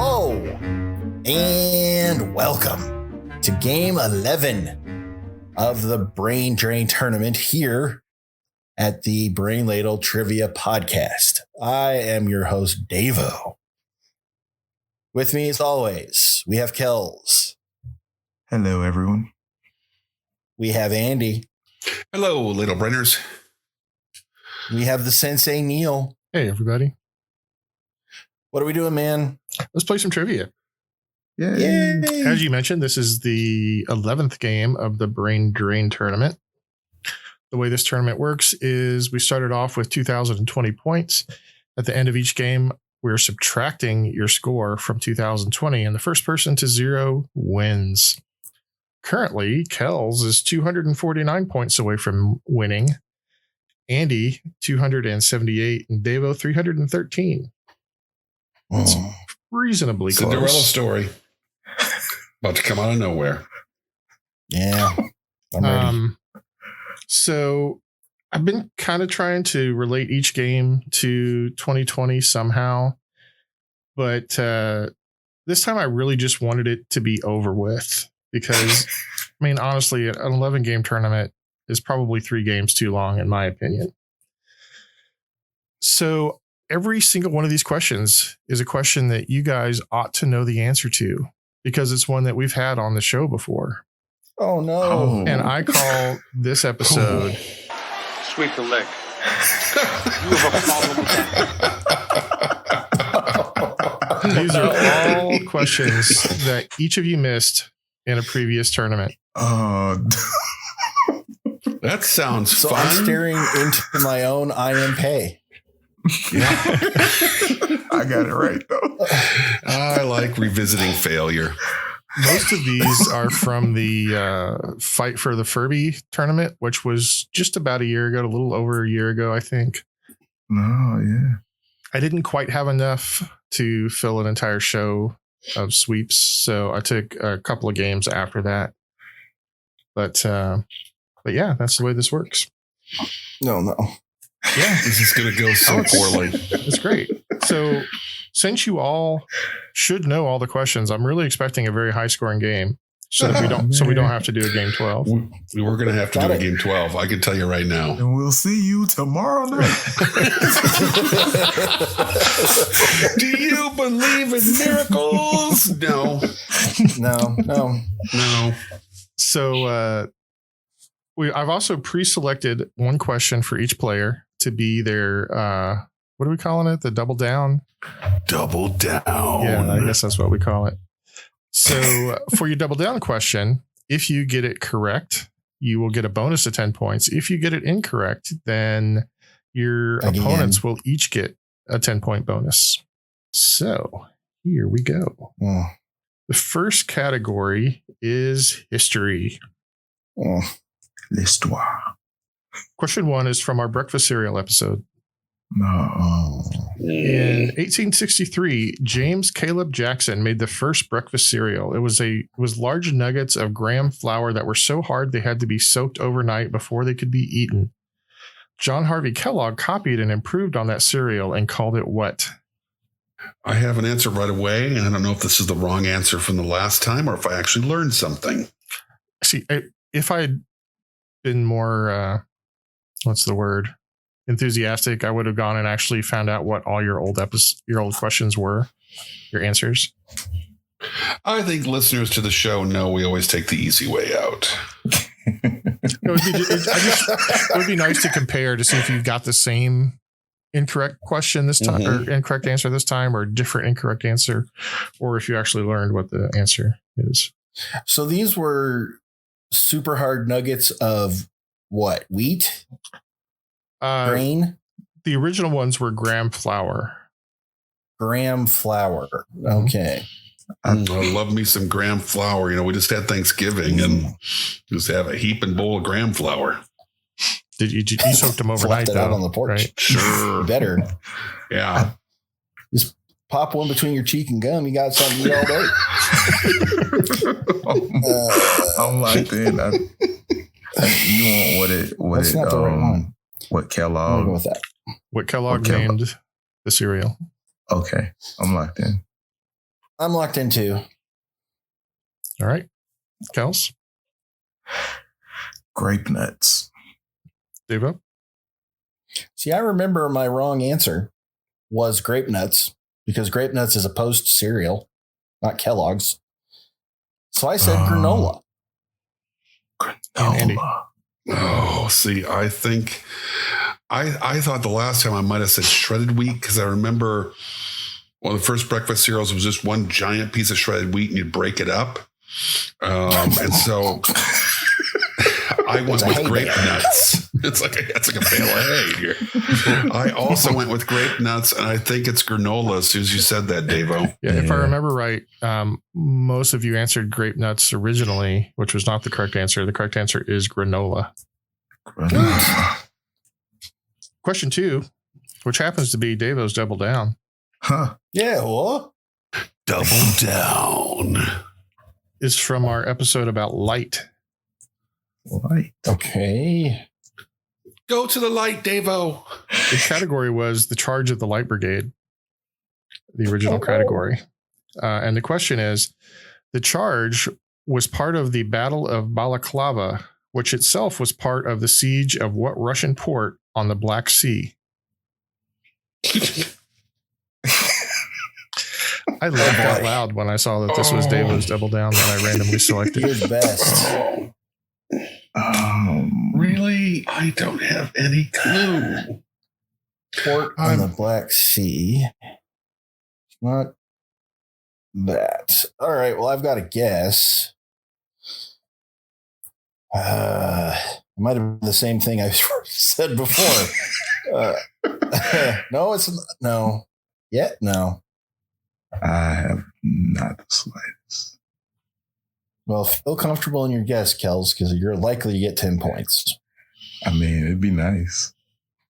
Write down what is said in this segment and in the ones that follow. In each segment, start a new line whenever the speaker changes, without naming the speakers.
Hello and welcome to Game 11 of the Brain Drain Tournament here at the Brain Ladle Trivia Podcast. I am your host, Davo. With me, as always, we have Kells.
Hello, everyone.
We have Andy.
Hello, little brainers.
We have the Sensei, Neil.
Hey, everybody.
What are we doing, man?
Let's play some trivia.
Yay.
As you mentioned, this is the 11th game of the Brain Drain Tournament. The way this tournament works is we started off with 2,020 points. At the end of each game, we're subtracting your score from 2,020, and the first person to zero wins. Currently, Kells is 249 points away from winning. Andy, 278, and Davo, 313. It's reasonably close.
Cinderella story. About to come out of nowhere.
Yeah. I'm ready.
So I've been kind of trying to relate each game to 2020 somehow. But this time I really just wanted it to be over with. Because, I mean, honestly, an 11-game tournament is probably 3 games too long, in my opinion. So every single one of these questions is a question that you guys ought to know the answer to, because it's one that we've had on the show before.
Oh, no.
And I call this episode
Sweep the leg. You have a problem with that.
these are all questions that each of you missed in a previous tournament.
That sounds
So
fun.
I'm staring into my own IMP.
I got it right, though.
I like revisiting failure.
Most of these are from the Fight for the Furby tournament, which was just about a year ago, a little over a year ago, I think.
Oh, yeah.
I didn't quite have enough to fill an entire show of sweeps, so I took a couple of games after that. But yeah, that's the way this works.
No.
Yeah,
This is going to go so poorly.
it's great. So since you all should know all the questions, I'm really expecting a very high scoring game, so that we don't have to do a game 12.
We were going to have to do a game 12. I can tell you right now.
And we'll see you tomorrow night.
Do you believe in miracles? No.
No.
So I've also pre-selected one question for each player to be their what are we calling it? The double down?
Double down.
Yeah, I guess that's what we call it. So for your double down question, if you get it correct, you will get a bonus of 10 points. If you get it incorrect, then your opponents will each get a 10-point bonus. So here we go. The first category is history.
L'histoire.
Question 1 is from our breakfast cereal episode.
No.
In 1863, James Caleb Jackson made the first breakfast cereal. It was large nuggets of graham flour that were so hard they had to be soaked overnight before they could be eaten. John Harvey Kellogg copied and improved on that cereal and called it what?
I have an answer right away, and I don't know if this is the wrong answer from the last time or if I actually learned something.
See, if I had been more, enthusiastic, I would have gone and actually found out what all your old questions were, your answers.
I think listeners to the show know we always take the easy way out.
It would be nice to compare to see if you got the same incorrect question this time, or incorrect answer this time, or different incorrect answer, or if you actually learned what the answer is.
So these were super hard nuggets of what? Wheat? Grain?
The original ones were graham flour.
Graham flour. Okay.
I love me some graham flour. We just had Thanksgiving and just have a heaping bowl of graham flour.
Did you soaked them overnight?
Left it out on the porch.
Right? Sure.
Better.
Yeah.
Just pop one between your cheek and gum. You got something to eat all day.
I'm like, then you want
That's not the right one.
What Kellogg?
Go with that.
What Kellogg named the cereal.
Okay, I'm locked in.
I'm locked in too.
All right. Kels?
Grape nuts.
Devo?
See, I remember my wrong answer was grape nuts because grape nuts is a post cereal, not Kellogg's. So I said granola.
Andy.
Granola.
Oh, see, I think I thought the last time I might have said shredded wheat because I remember one of the first breakfast cereals was just one giant piece of shredded wheat and you'd break it up. And so I went with grape nuts. It's like a bale of hay here. I also went with grape nuts, and I think it's granola as soon as you said that, Davo.
Yeah, if I remember right, most of you answered grape nuts originally, which was not the correct answer. The correct answer is granola. Question 2, which happens to be Davo's double down.
Huh.
Yeah, what?
Double down.
Is from our episode about light.
Light.
Okay.
Go to the light, Davo.
The category was the charge of the Light Brigade, the original category. And the question is, the charge was part of the Battle of Balaclava, which itself was part of the siege of what Russian port on the Black Sea? I laughed out loud when I saw that this was Davo's double down that I randomly selected.
You're the best.
Really? I don't have any clue.
Port on the Black Sea. Not that. All right. Well, I've got a guess. It might have been the same thing I said before. No, it's no. Yet no.
I have not the slightest.
Well, feel comfortable in your guess, Kels, because you're likely to get 10 points.
I mean, it'd be nice.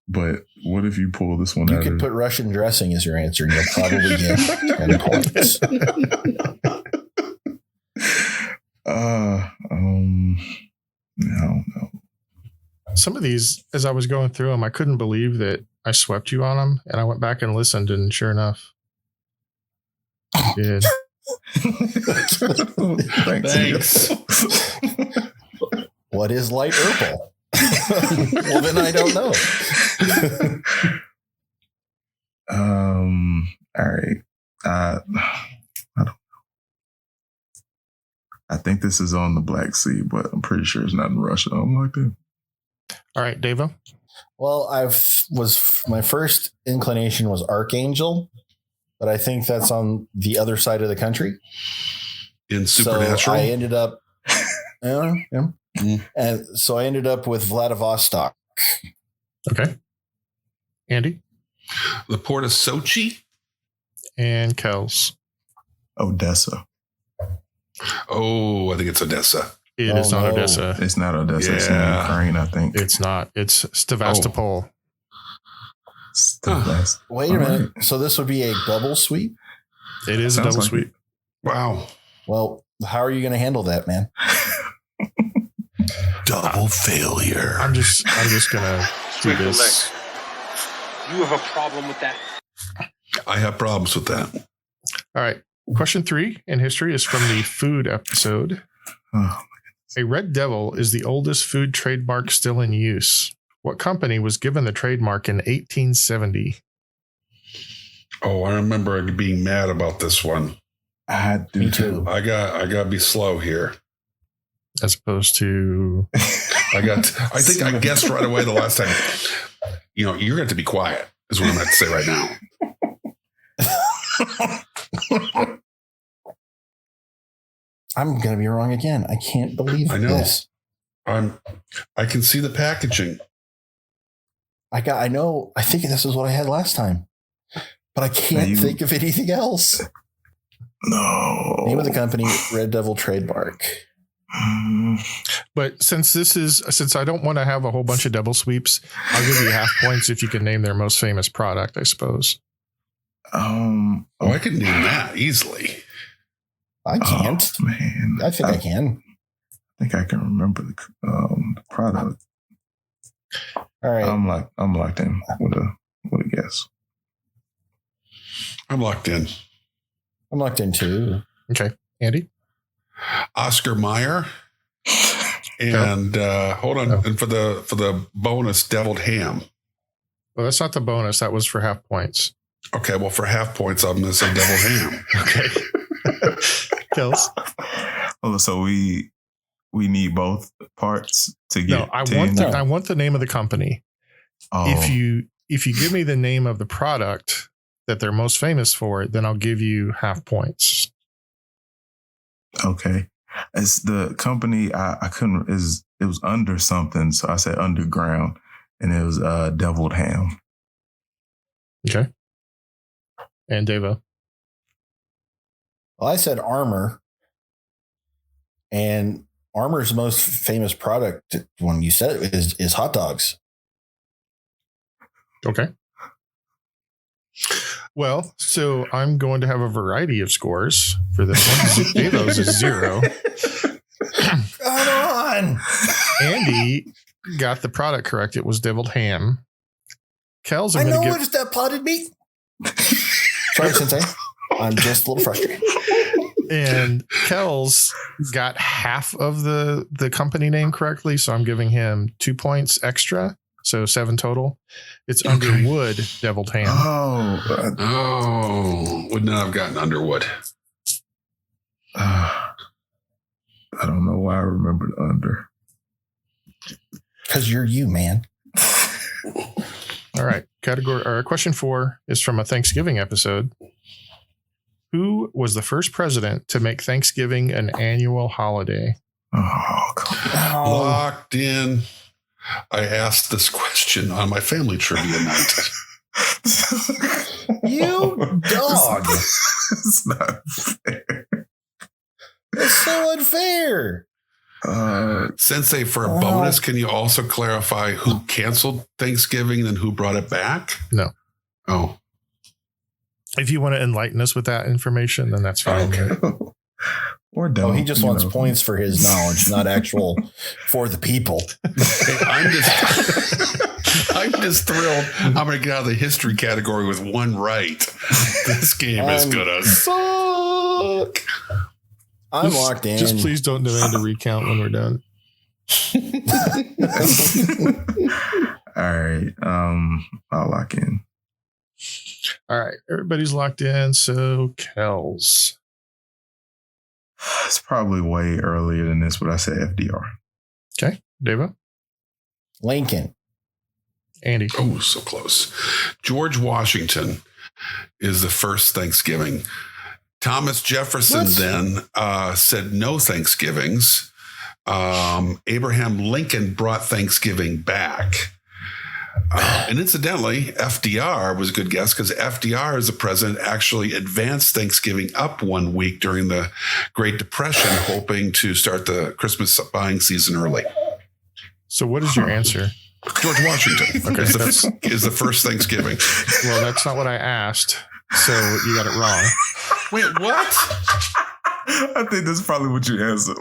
But what if you pull this one
You
out
could
of...
put Russian dressing as your answer, and you'll probably get 10 points.
No.
Some of these, as I was going through them, I couldn't believe that I swept you on them. And I went back and listened, and sure enough, I did.
Thanks.
What is light purple? Well, then I don't know.
All right. I don't know. I think this is on the Black Sea, but I'm pretty sure it's not in Russia. I'm like that.
All right, Davo.
Well, my first inclination was Archangel, but I think that's on the other side of the country.
In Supernatural.
So I ended up, and so I ended up with Vladivostok.
Okay. Andy
The port of Sochi.
and Kels.
Odessa.
Oh, I think it's Odessa.
It is not
no.
Odessa.
It's not Odessa. It's in
Yeah.
Ukraine, I think.
It's not. It's Sevastopol.
It's the best.
Wait a minute. So this would be a double sweep?
It is a
Sounds
double
like
sweep.
Wow.
Well, how are you going to handle that, man?
Double failure.
I'm just gonna do
Take a
this.
You have a problem with that?
I have problems with that.
All right. Question 3 in history is from the food episode.
Oh,
A red devil is the oldest food trademark still in use. What company was given the trademark in 1870?
Oh, I remember being mad about this one.
I do
Me
too.
too.
I got to be slow here.
As opposed to
I think I guessed right away the last time. You know, you're going to be quiet is what I'm going to say right now.
I'm going to be wrong again. I can't believe
I know.
this.
I can see the packaging.
I think this is what I had last time, but I can't think of anything else.
No.
Name of the company, Red Devil Trademark.
But since I don't want to have a whole bunch of double sweeps, I'll give you half points if you can name their most famous product, I suppose.
Oh, I could name that easily.
I can't.
Oh, man.
I think I can.
I think I can remember the product.
All right.
I'm locked in with a guess.
I'm locked in.
I'm locked in too.
Okay. Andy?
Oscar Mayer. And hold on. And for the bonus, deviled ham.
Well, that's not the bonus. That was for half points.
Okay, well, for half points, I'm going to say deviled ham.
Okay. Kills.
Oh, so we need both parts to get.
No, I want the name of the company.
Oh.
If you give me the name of the product that they're most famous for, then I'll give you half points.
Okay. It's the company I couldn't it was under something, so I said underground, and it was deviled ham.
Okay. And Deva.
Well, I said Armor, and Armor's most famous product, when you said it, is hot dogs.
Okay. Well, so I'm going to have a variety of scores for this one. Deva's is 0.
Come on.
Andy got the product correct. It was deviled ham. Kel's,
I know it's that potted meat. Sorry, Sensei. I'm just a little frustrated.
And Kel's got half of the company name correctly, so I'm giving him 2 points extra, so 7 total. It's Underwood deviled ham.
Oh, would not have gotten Underwood.
I don't know why I remembered under.
Because you're you, man.
All right. Question 4 is from a Thanksgiving episode. Who was the first president to make Thanksgiving an annual holiday?
Oh, come on.
Locked in. I asked this question on my family trivia night.
You dog.
It's not fair.
It's so unfair.
Sensei, for a bonus, can you also clarify who canceled Thanksgiving and who brought it back?
No.
Oh.
If you want to enlighten us with that information, then that's fine.
Okay.
Or don't.
Oh, he just wants points for his knowledge, not actual for the people.
I'm just thrilled. I'm going to get out of the history category with one right. This game is going to suck.
I'm locked in.
Just please don't demand a recount when we're done.
All right. I'll lock in.
All right. Everybody's locked in. So Kells.
It's probably way earlier than this, but I said FDR.
Okay. Deva.
Lincoln.
Andy.
Oh, so close. George Washington is the first Thanksgiving. Thomas Jefferson then said no Thanksgivings. Abraham Lincoln brought Thanksgiving back. And incidentally, FDR was a good guess because FDR as the president actually advanced Thanksgiving up 1 week during the Great Depression, hoping to start the Christmas buying season early.
So what is your answer?
George Washington is the first Thanksgiving.
Well, that's not what I asked. So you got it wrong.
Wait, what?
I think that's probably what you answered.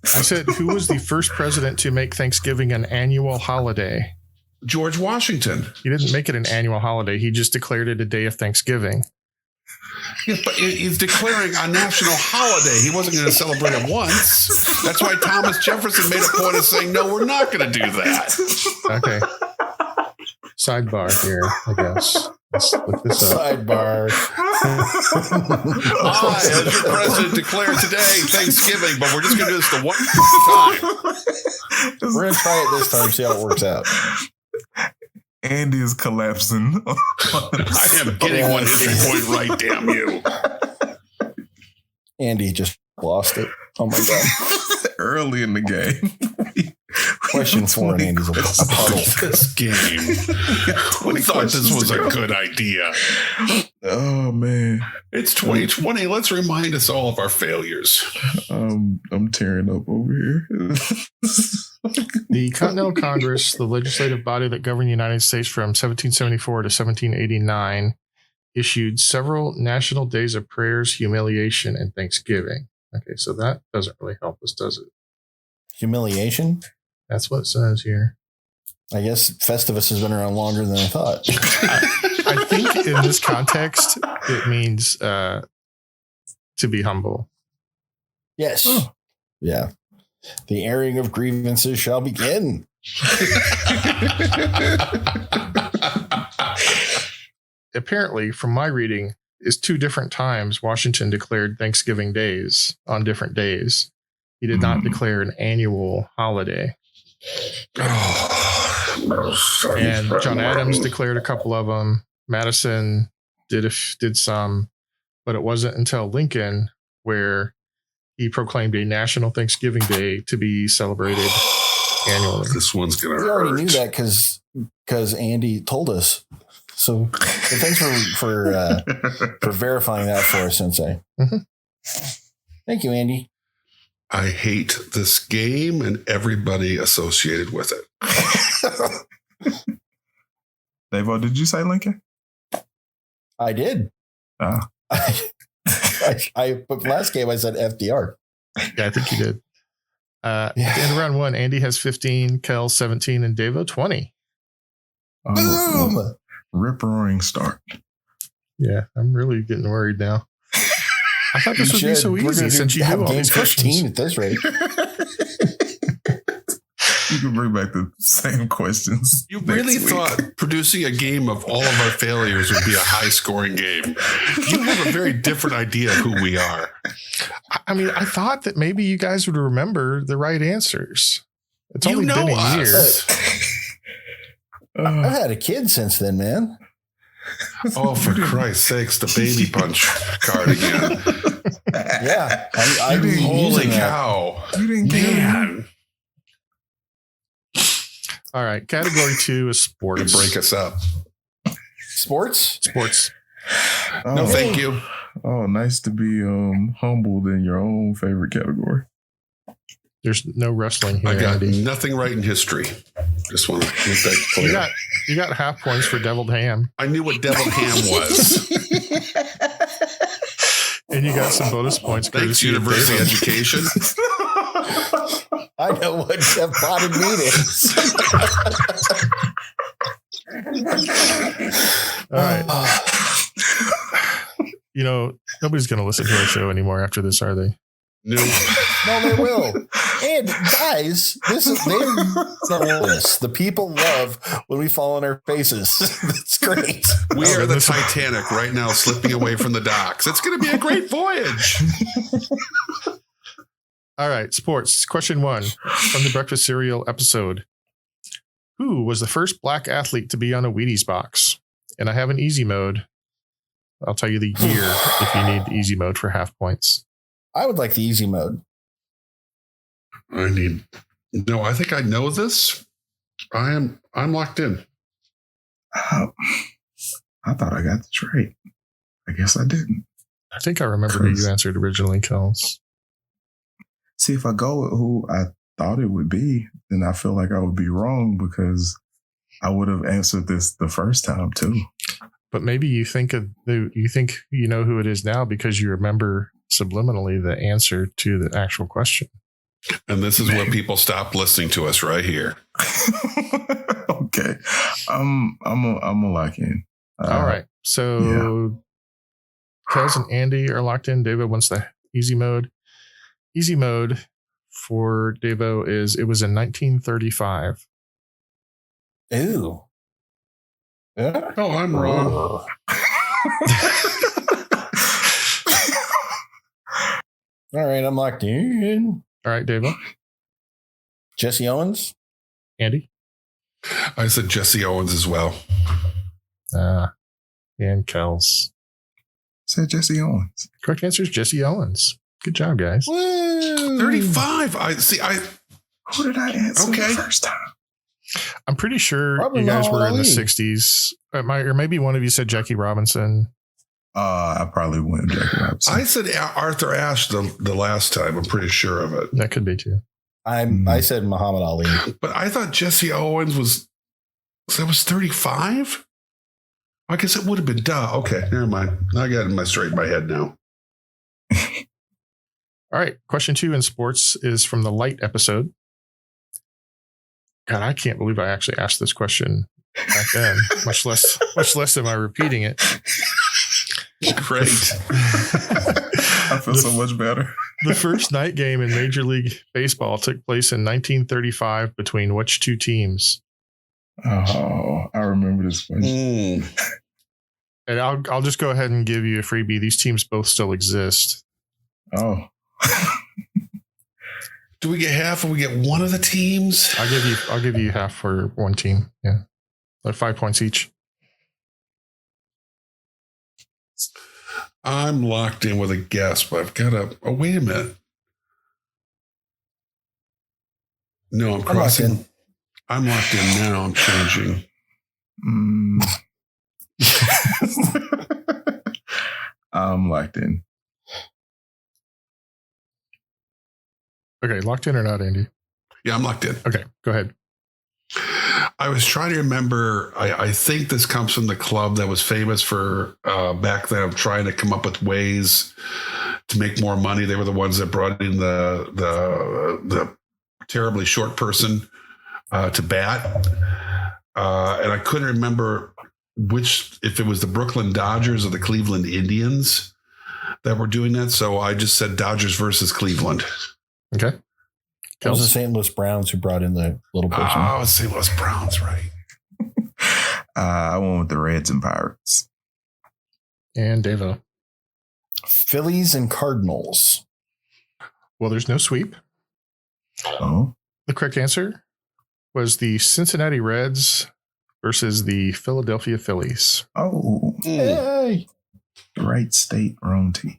I said, who was the first president to make Thanksgiving an annual holiday?
George Washington.
He didn't make it an annual holiday. He just declared it a day of Thanksgiving.
Yes, but he's declaring a national holiday. He wasn't going to celebrate it once. That's why Thomas Jefferson made a point of saying, no, we're not going to do that.
Okay. Sidebar here, I guess. Let's look this up.
Sidebar.
I, as your president, declare today Thanksgiving, but we're just going to do this the one time.
We're going to try it this time, see how it works out.
Andy is collapsing.
I am getting one history point right, damn you.
Andy just lost it. Oh my God.
Early in the game.
Question 4 and Andy's a puddle.
This game. Who thought this was a good idea?
Oh, man.
It's 2020. Let's remind us all of our failures.
I'm tearing up over here.
The Continental Congress, the legislative body that governed the United States from 1774 to 1789, issued several national days of prayers, humiliation, and thanksgiving. Okay, so that doesn't really help us, does it?
Humiliation?
That's what it says here.
I guess Festivus has been around longer than I thought.
I think in this context, it means to be humble.
Yes. Oh. Yeah. The airing of grievances shall begin.
Apparently, from my reading, is 2 different times Washington declared Thanksgiving days on different days. He did not declare an annual holiday. And John Adams declared a couple of them. Madison did some, but it wasn't until Lincoln where he proclaimed a national Thanksgiving Day to be celebrated annually.
This one's gonna hurt.
We already knew that because Andy told us. So thanks for verifying that for us, Sensei.
Mm-hmm.
Thank you, Andy.
I hate this game and everybody associated with it.
Devo, did you say Lincoln?
I did.
Oh.
But last game I said FDR.
Yeah, I think you did. At the end of round 1, Andy has 15, Kel 17, and Devo 20.
Boom!
Rip-roaring start.
Yeah, I'm really getting worried now. I thought this would be so easy since you do all these questions.
15 at this rate.
You can bring back the same questions.
You really thought producing a game of all of our failures would be a high-scoring game. You have a very different idea of who we are.
I mean, I thought that maybe you guys would remember the right answers. It's only been a year.
I've had a kid since then, man.
Oh, for Christ's sakes, the baby punch card again.
Yeah.
Holy cow.
You didn't get
Man.
All right. Category 2 is sports.
To break us up.
Sports?
Oh,
No, thank you.
Oh, nice to be humbled in your own favorite category.
There's no wrestling here,
I got
Andy.
nothing right in history. Just want to make that clear.
You got half points for deviled ham.
I knew what deviled ham was.
And you got some bonus points.
Thanks, university education.
I know what potted meat is.
All right. You know, nobody's going to listen to our show anymore after this, are they?
No,
they will. And guys, the people love when we fall on our faces. That's great.
We are the Titanic right now, slipping away from the docks. It's going to be a great voyage.
All right, sports. Question 1 from the Breakfast Cereal episode. Who was the first black athlete to be on a Wheaties box? And I have an easy mode. I'll tell you the year if you need the easy mode for half points.
I would like the easy mode.
I think I know this. I'm locked in.
I thought I got this right. I guess I didn't.
I think I remember who you answered originally, Kels.
See, if I go with who I thought it would be, then I feel like I would be wrong because I would have answered this the first time too.
But maybe you think you know who it is now because you remember subliminally the answer to the actual question.
And this is where people stop listening to us right here.
Okay. I'm a lock in.
All right. So Kels and Andy are locked in. Devo wants the easy mode. Easy mode for Devo is it was in 1935.
Ooh. Yeah.
Oh, I'm wrong.
All right, I'm locked in.
All right, Devo.
Jesse Owens.
Andy.
I said Jesse Owens as well.
And Kels.
Said Jesse Owens.
Correct answer is Jesse Owens. Good job, guys.
Woo.
35.
Who did I answer the first time?
I'm pretty sure
Probably
you guys were in the
Ali.
60s. Or maybe one of you said Jackie Robinson.
I probably went Jackie Robinson.
I said Arthur Ashe the last time. I'm pretty sure of it.
That could be too.
I said Muhammad Ali.
But I thought Jesse Owens was 35? I guess it would have been duh. Okay, never mind. I got it straight in my head now.
All right. Question 2 in sports is from the Light episode. God, I can't believe I actually asked this question back then. Much less am I repeating it.
Great.
I feel so much better.
The first night game in Major League Baseball took place in 1935 between which two teams?
Oh, I remember this question.
And I'll just go ahead and give you a freebie. These teams both still exist.
Oh.
Do we get half or we get one of the teams?
I'll give you half for one team. Yeah. Like 5 points each.
I'm locked in with a guess, but I've got to. Oh, wait a minute. No, I'm crossing. I'm locked in now. I'm changing.
I'm locked in.
Okay, locked in or not, Andy?
Yeah, I'm locked in.
Okay, go ahead.
I was trying to remember. I think this comes from the club that was famous for back then of trying to come up with ways to make more money. They were the ones that brought in the terribly short person to bat, and I couldn't remember if it was the Brooklyn Dodgers or the Cleveland Indians that were doing that. So I just said Dodgers versus Cleveland.
Okay.
It was the St. Louis Browns who brought in the little person.
Oh, St. Louis Browns, right.
I went with the Reds and Pirates.
And Devo.
Phillies and Cardinals.
Well, there's no sweep.
Oh.
The correct answer was the Cincinnati Reds versus the Philadelphia Phillies.
Oh.
Hey.
Right state, wrong team.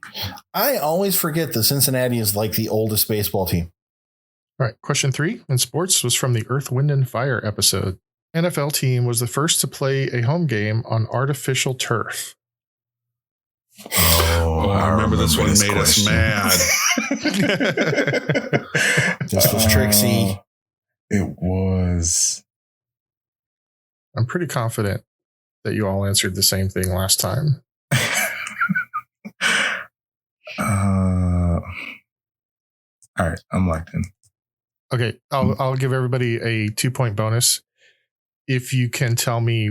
I always forget that Cincinnati is like the oldest baseball team.
All right. Question 3 in sports was from the Earth, Wind, and Fire episode. NFL team was the first to play a home game on artificial turf.
Oh,
I remember this one made
question.
us mad.
This was Trixie.
It was.
I'm pretty confident that you all answered the same thing last time.
All right, I'm locked in.
Okay, I'll give everybody a 2-point bonus if you can tell me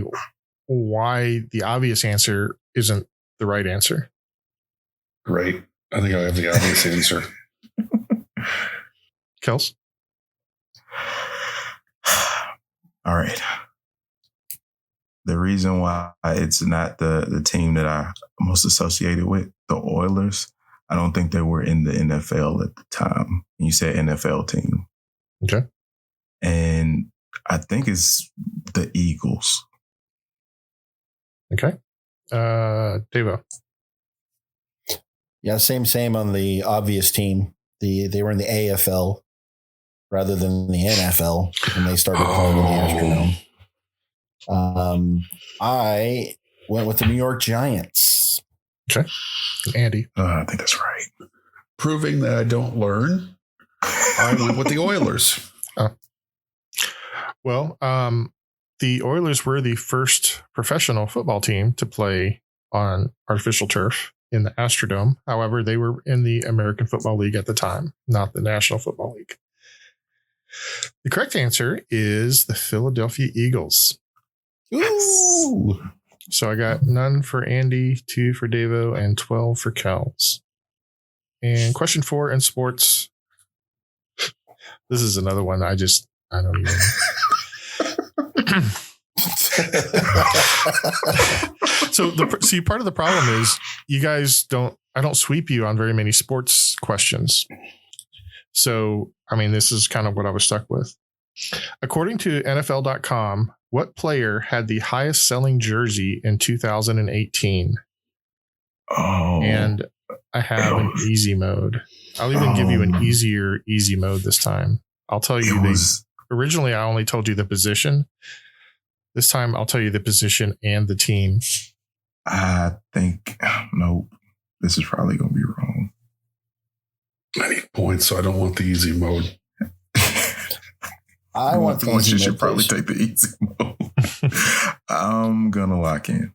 why the obvious answer isn't the right answer.
Great. I think I have the obvious answer.
Kels?
All right. The reason why it's not the team that I most associated with, the Oilers, I don't think they were in the NFL at the time. You said NFL team.
Okay.
And I think it's the Eagles.
Okay. Devo?
Yeah, same on the obvious team. They were in the AFL rather than the NFL when they started playing in the Astrodome. I went with the New York Giants.
Okay. Andy?
I think that's right.
Proving that I don't learn, I went with the Oilers.
Well, the Oilers were the first professional football team to play on artificial turf in the Astrodome. However, they were in the American Football League at the time, not the National Football League. The correct answer is the Philadelphia Eagles.
Ooh.
So I got none for Andy, 2 for Devo, and 12 for Kels. And question 4 in sports. This is another one I don't even. See, part of the problem is you guys I don't sweep you on very many sports questions. So, I mean, this is kind of what I was stuck with. According to NFL.com, what player had the highest selling jersey in 2018?
Oh.
And I have an easy mode. I'll even give you an easy mode this time. I'll tell you originally I only told you the position. This time I'll tell you the position and the team.
I think, nope, this is probably going to be wrong.
I need points, so I don't want the easy mode.
I want the
points.
easy
You
mode,
should probably
please.
take the easy mode. I'm going to lock in.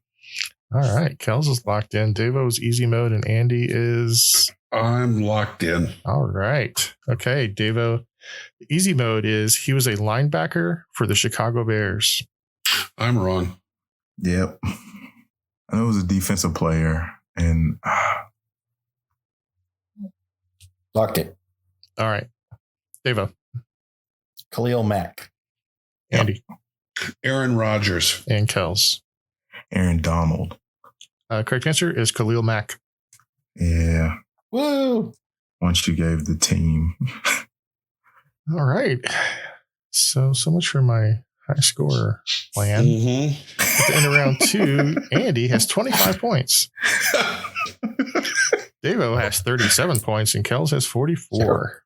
All right. Kels is locked in. Devo's easy mode and Andy is...
I'm locked in.
All right. Okay, Devo. The easy mode is he was a linebacker for the Chicago Bears.
I'm wrong.
Yep. I know it was a defensive player, and
Locked it.
All right. Devo,
Khalil Mack.
Andy,
Aaron Rodgers.
and Kels.
Aaron Donald.
Correct answer is Khalil Mack.
Yeah.
Woo!
Once you gave the team.
All right. So much for my high score plan.
Mm-hmm.
At the end of round 2, Andy has 25 points. Devo has 37 points, and Kels has 44.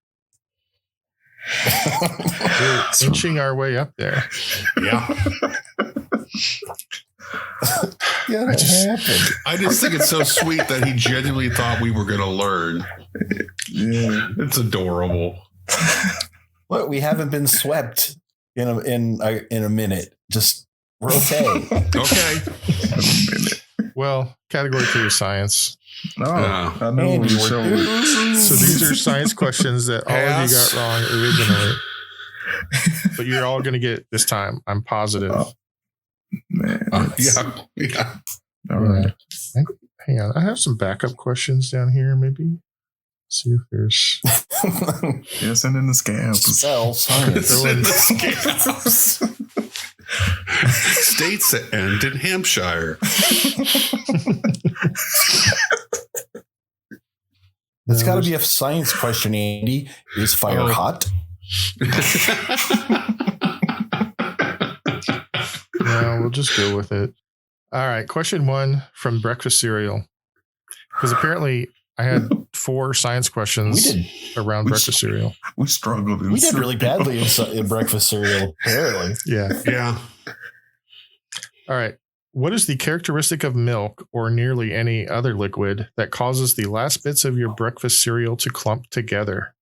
We're inching our way up there.
Yeah.
Yeah,
I just-
happened.
I just think it's so sweet that he genuinely thought we were going to learn.
Yeah.
It's adorable.
Look, we haven't been swept in a minute. Just we're okay.
Okay.
Well, category 3 is science.
No,
Yeah.
I know
Andy,
we
we're
showed.
So these are science questions that all of you got wrong originally. But you're all going to get this time. I'm positive.
Oh, man.
Yeah.
All right.
Hang on. I have some backup questions down here, maybe. See if there's...
Yeah, send in the scams.
Spell science.
It's in the scams. States that end in Hampshire.
It's got to be a science question, Andy. Is fire hot?
No, we'll just go with it. All right. Question 1 from breakfast cereal. Because apparently I had 4 science questions around breakfast cereal.
We struggled.
We did really badly in breakfast cereal, apparently.
Yeah.
Yeah.
All right. What is the characteristic of milk or nearly any other liquid that causes the last bits of your breakfast cereal to clump together?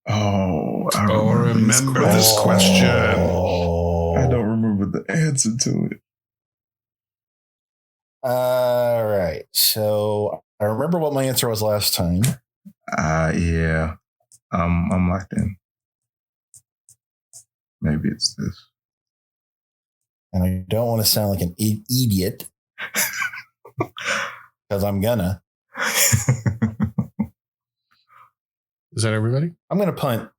Oh, I
remember this question.
I don't remember the answer to it.
All right. So I remember what my answer was last time.
Yeah. I'm locked in. Maybe it's this.
And I don't want to sound like an idiot because I'm gonna.
Is that everybody?
I'm gonna punt.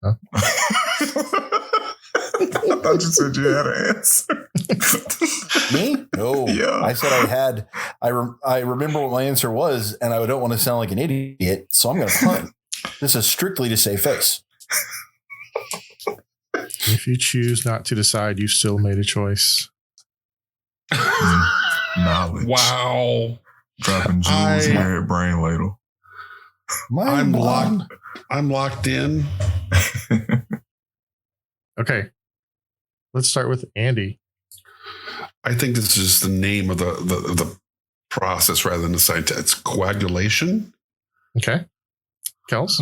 I thought you said you had an answer.
Me? No.
Yeah.
I said I had. I remember what my answer was, and I don't want to sound like an idiot, so I'm gonna punt. This is strictly to save face.
If you choose not to decide, you still made a choice.
Knowledge.
Wow.
Dropping jewels here at Brain Ladle.
I'm locked in.
Okay. Let's start with Andy.
I think this is the name of the process rather than the science. It's coagulation.
Okay. Kels?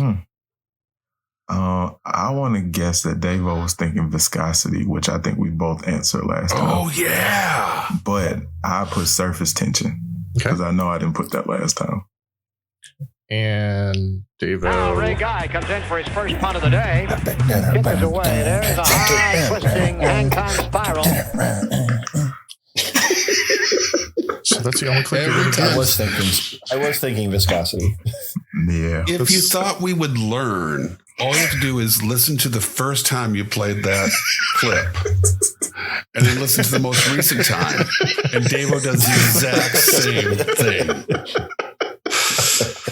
I want to guess that Devo was thinking viscosity, which I think we both answered last time.
Oh, yeah.
But I put surface tension because I know I didn't put that last time.
And Devo.
Now Ray Guy comes in for his first punt of the day. Kickers away. There's a high twisting hang-time spiral.
So that's the only click you're going to
I
get.
was thinking viscosity.
Yeah.
If you thought we would learn, all you have to do is listen to the first time you played that clip and then listen to the most recent time. And Devo does the exact same thing.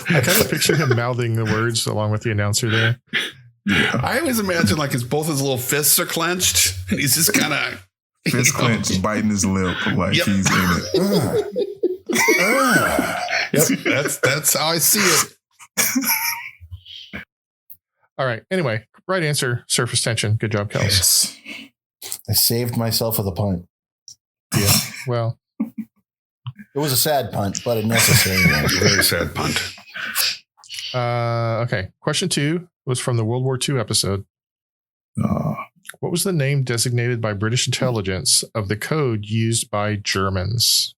I kind of picture him mouthing the words along with the announcer there.
I always imagine like both his little fists are clenched and he's just kind of
Fist clenched, biting his lip like he's in it.
Yep, that's how I see it.
All right. Anyway, right answer, surface tension. Good job, Kels.
Yes.
I saved myself with a punt.
Yeah. Well,
It was a sad punt, but a necessary one.
Very sad punt.
okay. Question 2 was from the World War II episode. What was the name designated by British intelligence of the code used by Germans?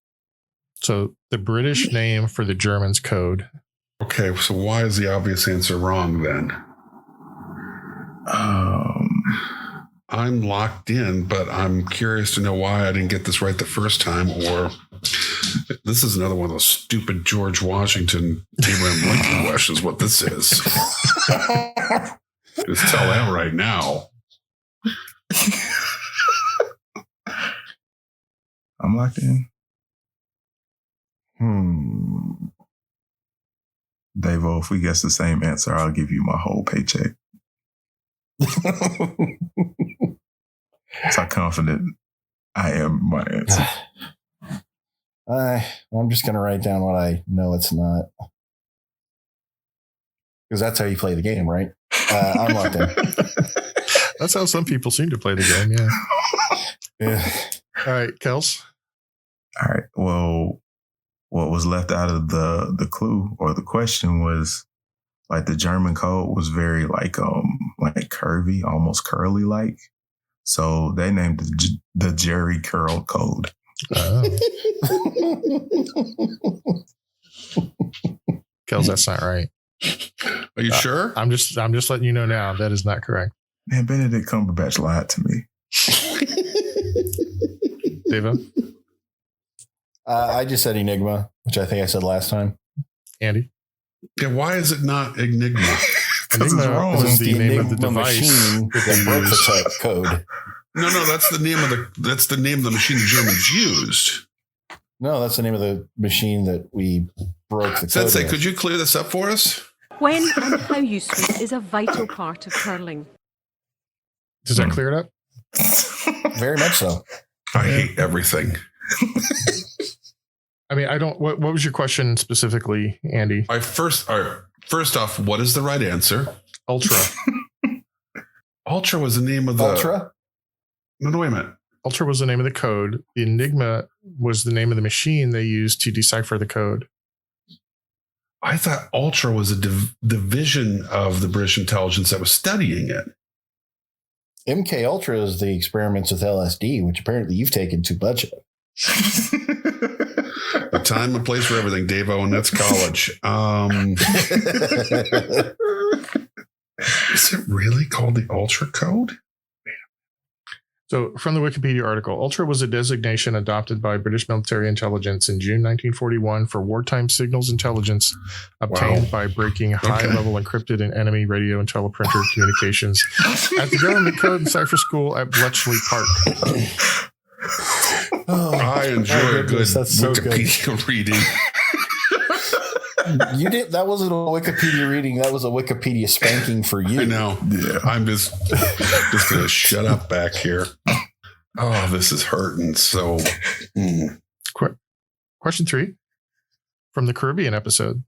So the British name for the Germans' code.
Okay, so why is the obvious answer wrong then? I'm locked in, but I'm curious to know why I didn't get this right the first time, or this is another one of those stupid George Washington, Abraham Lincoln questions. What this is? Just tell that right now.
I'm locked in. Davo, if we guess the same answer, I'll give you my whole paycheck. That's how confident I am in my answer.
I'm just going to write down what I know it's not. Because that's how you play the game, right? I'm locked in.
That's how some people seem to play the game, yeah. All right, Kels.
All right. Well, what was left out of the clue or the question was like the German code was very like curvy, almost curly like. So they named the Jerry Curl code.
Kels, that's not right.
Are you sure?
I'm just letting you know now that is not correct.
Man, Benedict Cumberbatch lied to me.
Devo?
I just said Enigma, which I think I said last time.
Andy?
Yeah, why is it not Enigma?
Enigma was the name of the device
that broke the type code.
No, that's the name of the machine the Germans used.
No, that's the name of the machine that we broke the code.
Sensei,
with.
could you clear this up for us?
When and how you sweep is a vital part of curling.
Does that clear it up?
Very much so.
I hate everything.
I mean, I don't. What was your question specifically, Andy?
First off, what is the right answer?
Ultra.
Ultra was the name of the
Ultra?
No, wait a minute.
Ultra was the name of the code. The Enigma was the name of the machine they used to decipher the code.
I thought Ultra was a division of the British intelligence that was studying it.
MK Ultra is the experiments with LSD, which apparently you've taken too much of.
A time and place for everything, Davo, and that's college. Is it really called the Ultra Code?
So, from the Wikipedia article, Ultra was a designation adopted by British military intelligence in June 1941 for wartime signals intelligence obtained by breaking high-level encrypted and enemy radio and teleprinter communications at the Government Code and Cipher School at Bletchley Park.
I enjoy a good Wikipedia reading.
You did. That wasn't a Wikipedia reading. That was a Wikipedia spanking for you.
I know. Yeah. I'm just going to shut up back here. Oh, this is hurting. So,
Question 3 from the Caribbean episode.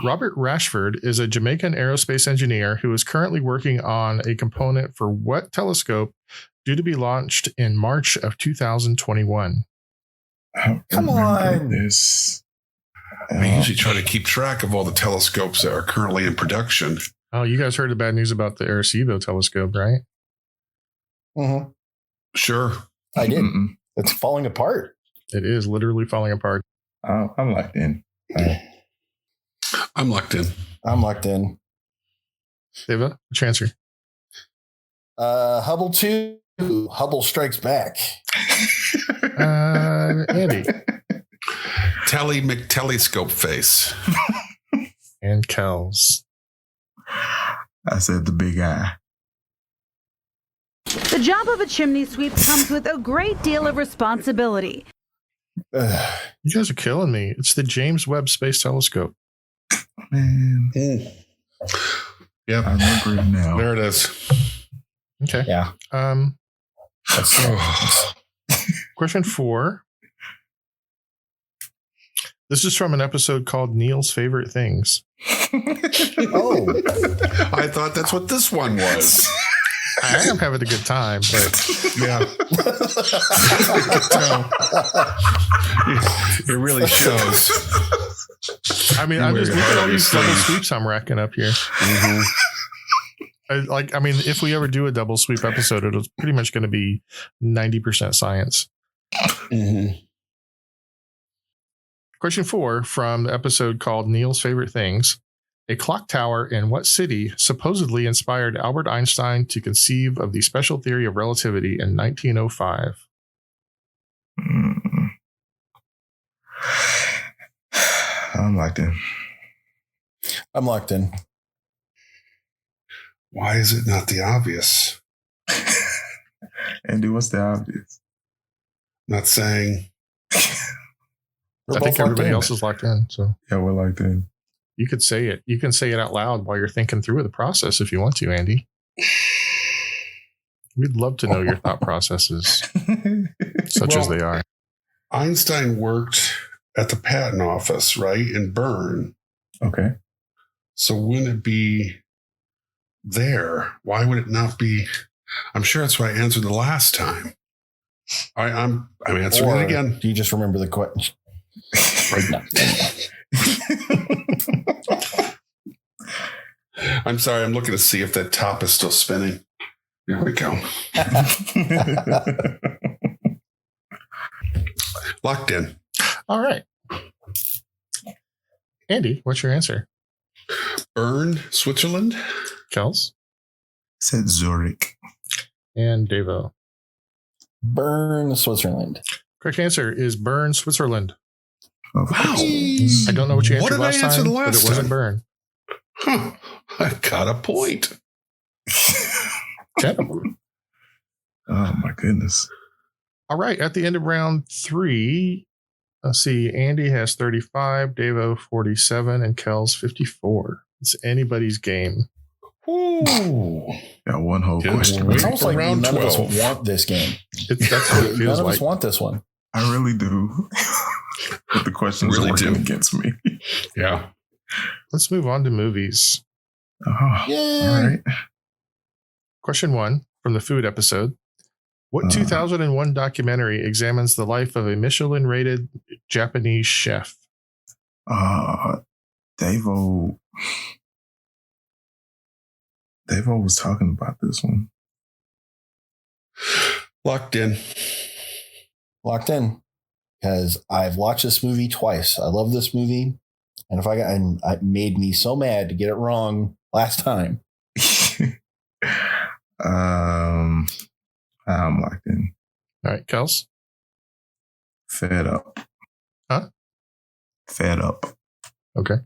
Robert Rashford is a Jamaican aerospace engineer who is currently working on a component for what telescope due to be launched in March of 2021?
Come on.
This.
I usually try to keep track of all the telescopes that are currently in production.
Oh, you guys heard the bad news about the Arecibo telescope, right?
Mm-hmm.
Sure.
I did. It's falling apart.
It is literally falling apart.
Oh, I'm locked in.
I'm locked in.
I'm locked in.
Deva, what's your answer?
Hubble 2. Hubble strikes back.
Andy.
McTelescope face.
And Kels.
I said the big eye.
The job of a chimney sweep comes with a great deal of responsibility.
You guys are killing me. It's the James Webb Space Telescope.
Man.
Yep.
I remember it now.
There it is.
Okay.
Yeah.
Question 4. This is from an episode called Neil's Favorite Things.
Oh.
I thought that's what this one was.
I am having a good time, but
Yeah. It really shows.
I mean, I'm just looking at all these double sweeps I'm racking up here.
Mm-hmm.
If we ever do a double sweep episode, it's pretty much going to be 90% science.
Mm-hmm.
Question 4 from the episode called Neil's Favorite Things. A clock tower in what city supposedly inspired Albert Einstein to conceive of the special theory of relativity in 1905?
I'm locked in.
I'm locked in.
Why is it not the obvious?
Andy, what's the obvious?
Not saying.
We're
I
both
think
locked
everybody
in.
else is locked in. So
Yeah, we're locked in.
you could say it. You can say it out loud while you're thinking through the process if you want to, Andy. We'd love to know your thought processes, such as they are.
Einstein worked at the patent office, right? In Bern.
Okay.
So wouldn't it be there? Why would it not be? I'm sure that's what I answered the last time. I'm answering it again.
Do you just remember the question? No.
I'm sorry. I'm looking to see if that top is still spinning. There we go. Locked in.
All right. Andy, what's your answer?
Bern, Switzerland.
Kels?
Said Zurich.
And Devo.
Bern, Switzerland.
Correct answer is Bern, Switzerland.
Of
Wow.
course.
I don't know what you answered
What did I
last
answer
time,
the
but
last
it wasn't
time?
Bern.
Huh. I got a point.
Okay.
Oh my goodness.
All right. At the end of round 3, let's see. Andy has 35, Devo 47, and Kels 54. It's anybody's game.
Ooh.
Got one whole
Yeah,
question.
wait
It's almost like
round
none of us
12.
want this game.
That's what it
None
feels
of us
like.
want this one.
I really do. But the questions
Really
are working
do.
against me.
Yeah.
Let's move on to movies.
Oh,
Yay.
all right.
Question 1 from the food episode. What 2001 documentary examines the life of a Michelin-rated Japanese chef?
Davo was talking about this one.
Locked in.
Locked in. Because I've watched this movie twice. I love this movie. And it made me so mad to get it wrong last time.
I'm locked in.
All right, Kels?
Fed up.
Huh?
Fed up.
Okay.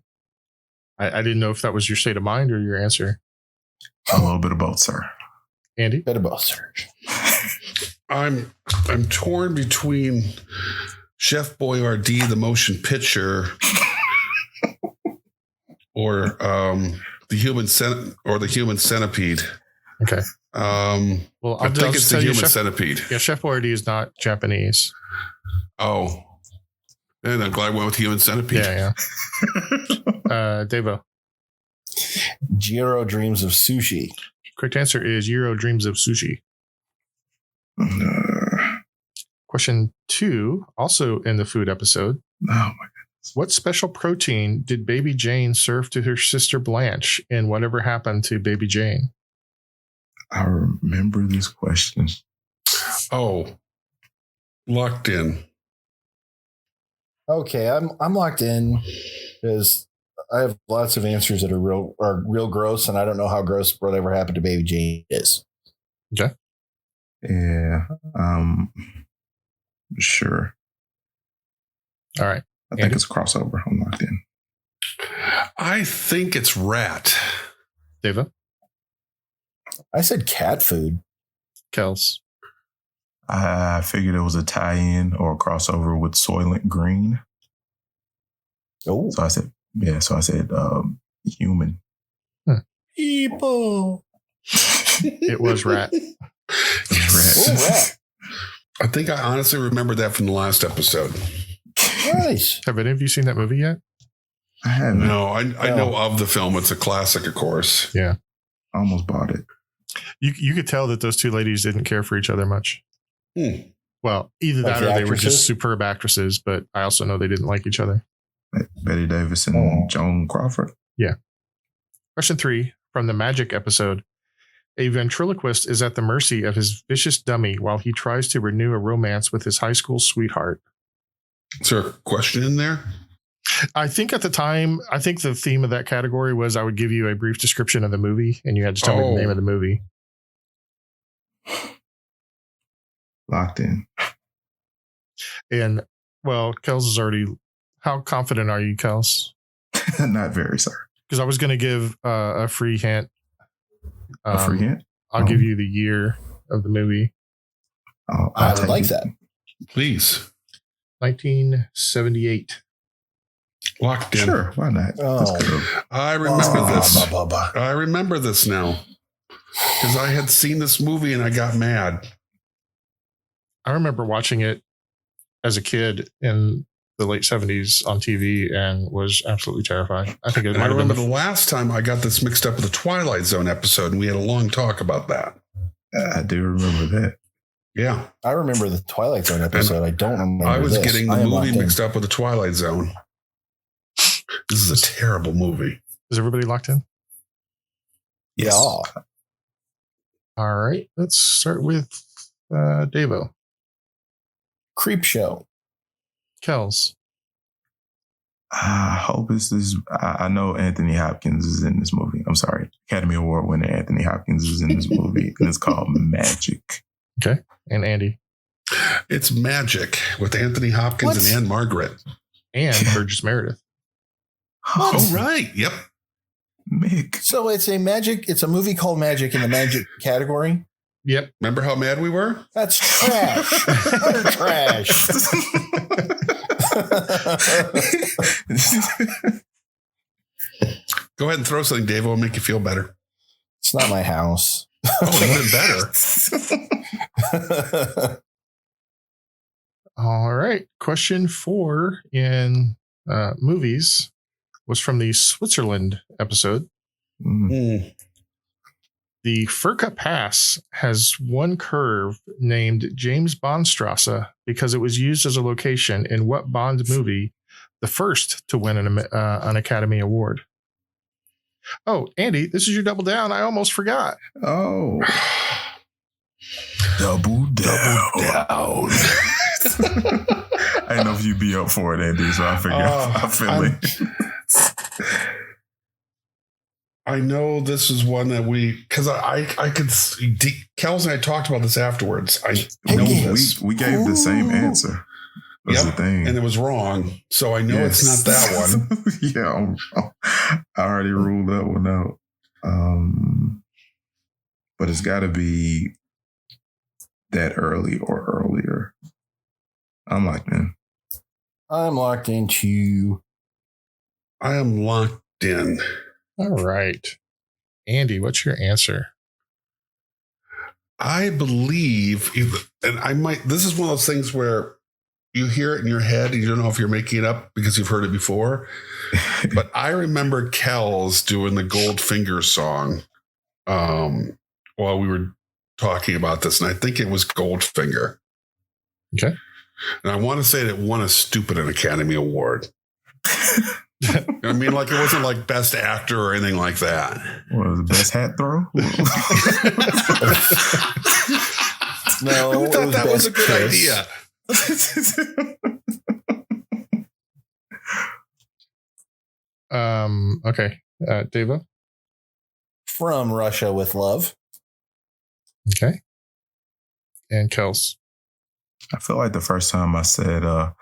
I didn't know if that was your state of mind or your answer.
A little bit of both, sir.
Andy?
Bit of both, Serge.
I'm torn between Chef Boyardee, the motion picture, or the human centipede.
Okay.
Well, I think
I'll
it's
just
the
tell you
human centipede.
Yeah, Chef Boyardee is not Japanese.
Oh, and I'm glad I went with human centipede.
Yeah. Devo?
Jiro dreams of sushi.
Correct answer is Euro Dreams of Sushi. Question 2, also in the food episode.
Oh my goodness.
What special protein did Baby Jane serve to her sister Blanche in Whatever Happened to Baby Jane?
I remember this question.
Oh, locked in.
Okay, I'm locked in because I have lots of answers that are real gross, and I don't know how gross Whatever Happened to Baby Jane is.
Okay.
Yeah. Sure.
All right.
I think it's a crossover. I'm locked in.
I think it's rat.
Devo?
I said cat food.
Kels?
I figured it was a tie-in or a crossover with Soylent Green.
Oh,
So I said human.
people.
It was rat.
Rat.
I think I honestly remember that from the last episode.
Nice.
Have any of you seen that movie yet?
I haven't.
No, I know of the film. It's a classic, of course.
Yeah.
I almost bought it.
You could tell that those two ladies didn't care for each other much. Well, either
Like
that
the
or they were
actresses?
just superb actresses, but I also know they didn't like each other.
Betty Davis and Joan Crawford.
Question 3 from the Magic episode. A ventriloquist is at the mercy of his vicious dummy while he tries to renew a romance with his high school sweetheart.
Is there a question in there?
I think at the time, the theme of that category was I would give you a brief description of the movie and you had to tell me the name of the movie.
Locked in.
And well, Kels is already. How confident are you, Kels?
Not very, sir.
Because I was going to give a free hint.
A free hint?
I'll give you the year of the movie.
I would like that.
Please.
1978.
Locked in.
Sure, why not?
Oh.
I remember this.
Bubba.
I remember this now. Because I had seen this movie and I got mad.
I remember watching it as a kid in the late 70s on TV and was absolutely terrified. I think it
And
might
I
have been
remember the last time I got this mixed up with the Twilight Zone episode, and we had a long talk about that.
I do remember that.
Yeah.
I remember the Twilight Zone episode. I don't remember
I was
this.
getting
I
the
am
movie
locked in.
mixed up with the Twilight Zone. This is a terrible movie.
Is everybody locked in?
Yeah.
All right. Let's start with Davo.
Creep Show.
Kels.
I hope it's this. I know Anthony Hopkins is in this movie. I'm sorry. Academy Award winner Anthony Hopkins is in this movie. And it's called Magic.
Okay. And Andy.
It's Magic with Anthony Hopkins and Anne Margaret.
And Burgess Meredith.
Oh, right. Yep.
Mick.
So it's a movie called Magic in the Magic category.
Yep.
Remember how mad we were?
That's trash. Utter trash.
Go ahead and throw something, Dave. It'll make you feel better.
It's not my house.
Oh, even better.
All right. Question 4 in movies was from the Switzerland episode. The Furka Pass has one curve named James Bond Strasse because it was used as a location in what Bond movie, the first to win an Academy Award? Oh, Andy, this is your double down. I almost forgot.
Oh. Double down. I didn't know if you'd be up for it, Andy, so I figured I feel it.
I know this is one that because I could see, Kels and I talked about this afterwards. I know this.
We gave the same answer. That's the thing.
And it was wrong. So I know it's not that one.
Yeah, I already ruled that one out. But it's got to be that early or earlier. I'm locked in.
I'm locked into.
I am locked in.
All right. Andy, what's your answer?
I believe, and this is one of those things where you hear it in your head and you don't know if you're making it up because you've heard it before. But I remember Kels doing the Goldfinger song while we were talking about this. And I think it was Goldfinger.
Okay.
And I want to say that it won an Academy Award. I mean, like it wasn't like best actor or anything like that.
What was the best hat throw?
No,
Who thought that was a good
kiss.
idea?
Okay. Davo?
From Russia with Love.
Okay. And Kels?
I feel like the first time I said on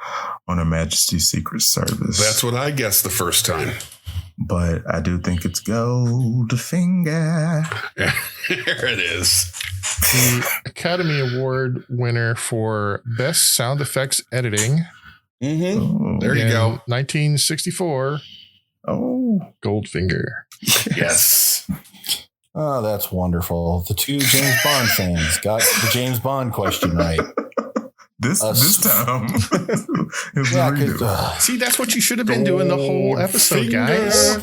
Her Majesty's Secret Service.
That's what I guessed the first time.
But I do think it's Goldfinger.
There it is.
The Academy Award winner for Best Sound Effects Editing.
Mm-hmm. There you go.
1964.
Oh.
Goldfinger.
Yes.
Oh, that's wonderful. The two James Bond fans got the James Bond question right.
This time. It was
Yeah,
a redo.
See, that's what you should have been doing the whole episode, guys.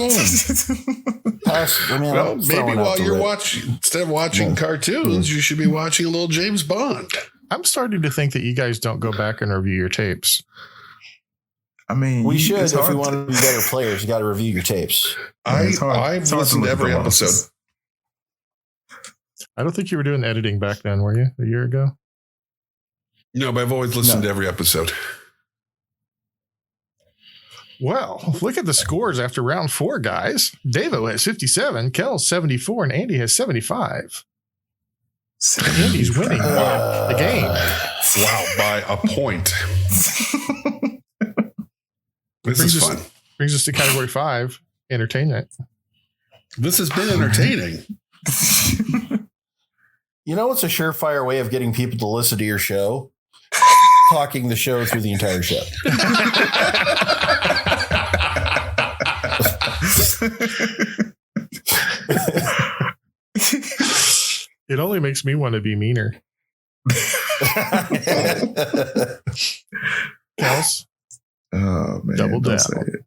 Well, maybe while you're watching, instead of watching cartoons, you should be watching a little James Bond.
I'm starting to think that you guys don't go back and review your tapes.
I mean,
we should if we want to be better players. You got to review your tapes.
I've listened to every episode.
I don't think you were doing editing back then, were you? A year ago?
No, but I've always listened to every episode.
Well, look at the scores after round 4, guys. Davo has 57, Kel 74, and Andy has 75. Andy's winning the game.
Wow, by a point. This is fun.
Brings us to category 5, entertainment.
This has been entertaining.
You know what's a surefire way of getting people to listen to your show? Talking the show through the entire show.
It only makes me want to be meaner. Kels?
Oh, man.
Double down.
Say it.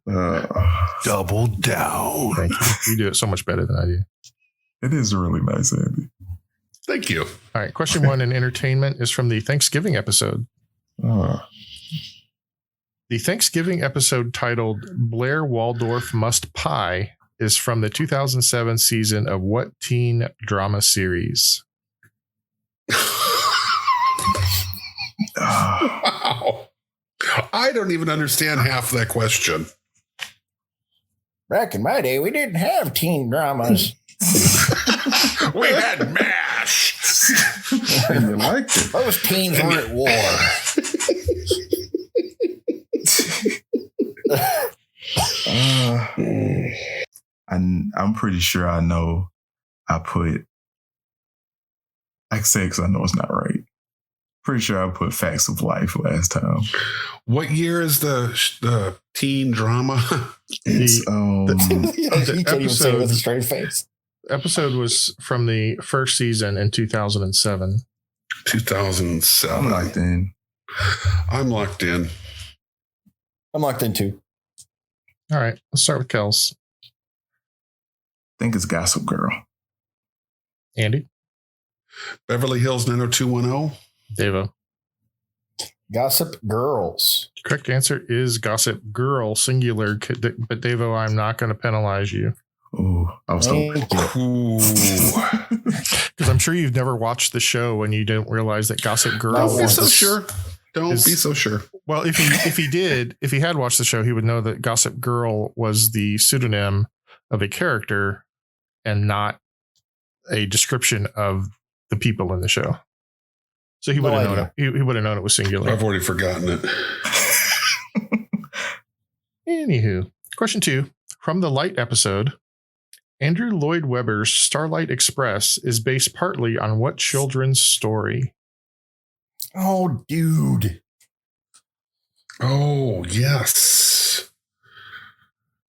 Double down.
Thank you. You do it so much better than I do.
It is really nice, Andy.
Thank you.
All right. Question 1 in entertainment is from the Thanksgiving episode. The Thanksgiving episode titled Blair Waldorf Must Pie is from the 2007 season of what teen drama series?
Wow. I don't even understand half that question.
Back in my day, we didn't have teen dramas.
We had MASH.
And you liked it.
Those teens were at war.
I'm pretty sure I know I can say because I know it's not right. Pretty sure I put Facts of Life last time.
What year is the teen drama?
It's
You can't even say it with a straight face.
Episode was from the first season in 2007.
2007.
I'm locked in.
I'm locked in.
I'm locked in too.
All right. Let's start with Kels.
I think it's Gossip Girl.
Andy?
Beverly Hills 90210.
Davo?
Gossip Girls.
Correct answer is Gossip Girl, singular. But Davo, I'm not going to penalize you.
Ooh, I was hoping.
Because I'm sure you've never watched the show and you don't realize that Gossip Girl
Don't be
was
so sure. Don't be so sure.
Well, if he had watched the show, he would know that Gossip Girl was the pseudonym of a character and not a description of the people in the show. So he would have known it. He would have known it was singular.
I've already forgotten it.
Anywho, question 2 from the Light episode. Andrew Lloyd Webber's Starlight Express is based partly on what children's story?
Oh, dude.
Oh, yes.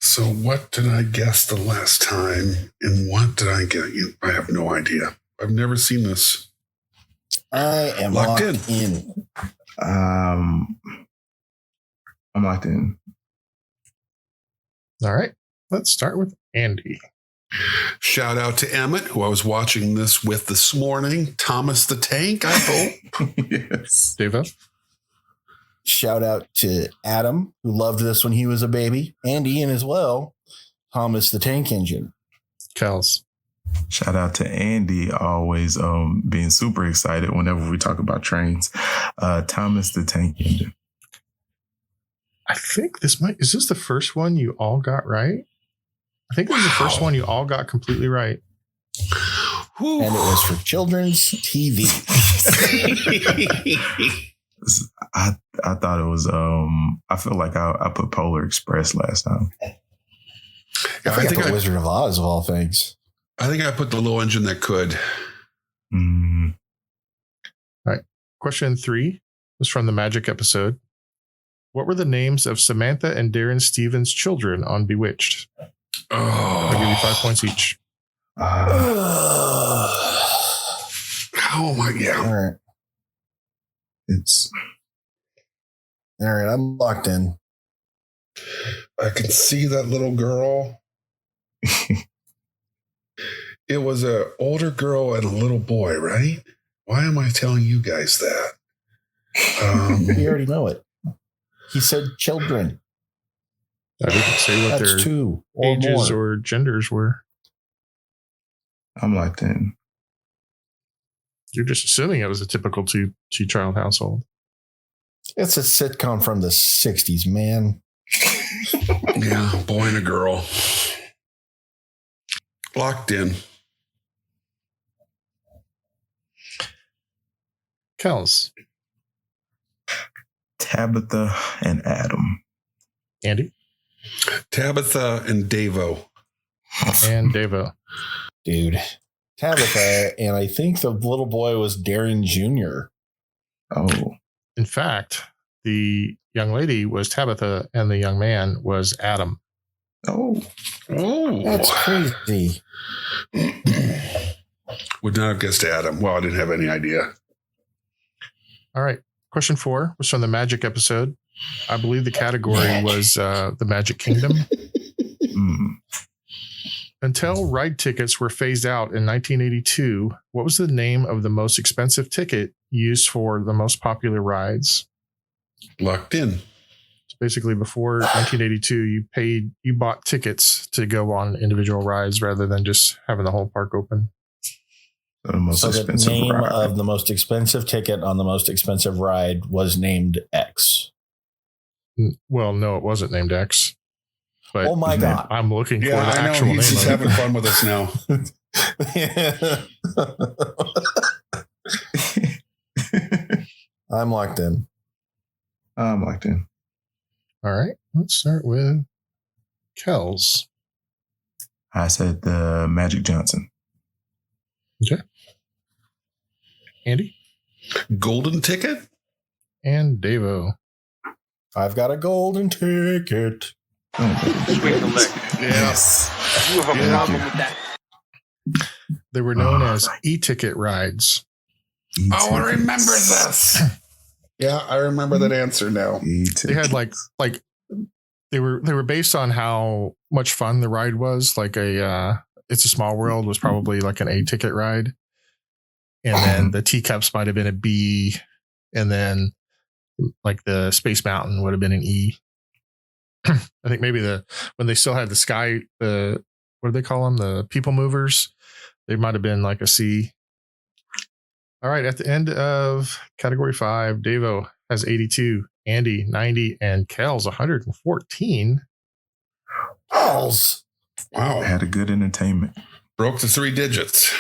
So what did I guess the last time? And what did I get? I have no idea. I've never seen this.
I am locked in.
I'm locked in.
All right. Let's start with Andy.
Shout out to Emmett, who I was watching this with this morning. Thomas the Tank, I hope.
Yes.
Dava?
Shout out to Adam, who loved this when he was a baby, and Ian as well. Thomas the Tank Engine.
Kels.
Shout out to Andy, always being super excited whenever we talk about trains. Thomas the Tank Engine.
I think is this the first one you all got right? I think this is the first one you all got completely right.
And it was for children's TV.
I thought it was I feel like I put Polar Express last time.
I think Wizard of Oz of all things.
I think I put the little engine that could.
Mm.
All right. Question 3 was from the Magic episode. What were the names of Samantha and Darren Stevens' children on Bewitched?
Oh.
I'll give you 5 points each.
Oh my God.
All right. All right. I'm locked in.
I can see that little girl. It was an older girl and a little boy, right? Why am I telling you guys that?
You already know it. He said children.
I didn't say what their
2 or
ages
more.
or genders were.
I'm locked in.
You're just assuming it was a typical two-child household.
It's a sitcom from the 60s, man.
Yeah, boy and a girl. Locked in.
Kels.
Tabitha and Adam.
Andy.
Tabitha and Davo.
And Devo.
Dude. Tabitha, and I think the little boy was Darren Jr.
Oh.
In fact, the young lady was Tabitha and the young man was Adam.
Oh.
That's crazy.
Would not have guessed Adam. Well, I didn't have any idea.
All right. Question 4 was from the Magic episode. I believe the category was the Magic Kingdom. Until ride tickets were phased out in 1982, what was the name of the most expensive ticket used for the most popular rides?
Locked in.
So basically, before 1982, you bought tickets to go on individual rides rather than just having the whole park open.
So the name of the most expensive ticket on the most expensive ride was named X.
Well, no, it wasn't named X. But
oh my God.
I'm looking for the actual name.
He's just having fun with us now.
I'm locked in.
I'm locked in.
All right. Let's start with Kels.
I said the Magic Johnson.
Okay. Andy?
Golden ticket?
And Davo.
I've got a golden ticket.
Sweep the leg.
Yes.
You have a problem with that.
They were known as e-ticket rides.
Oh, I remember this. Yeah, I remember that answer now.
They had like they were based on how much fun the ride was. Like It's a Small World was probably like an A-ticket ride. And then the Teacups might have been a B. And then like the Space Mountain would have been an E. I think maybe when they still had the sky, what do they call them? The people movers. They might have been like a C. All right. At the end of category 5, Davo has 82, Andy 90, and Kels 114.
Kels.
Wow.
Had a good entertainment.
Broke the 3 digits.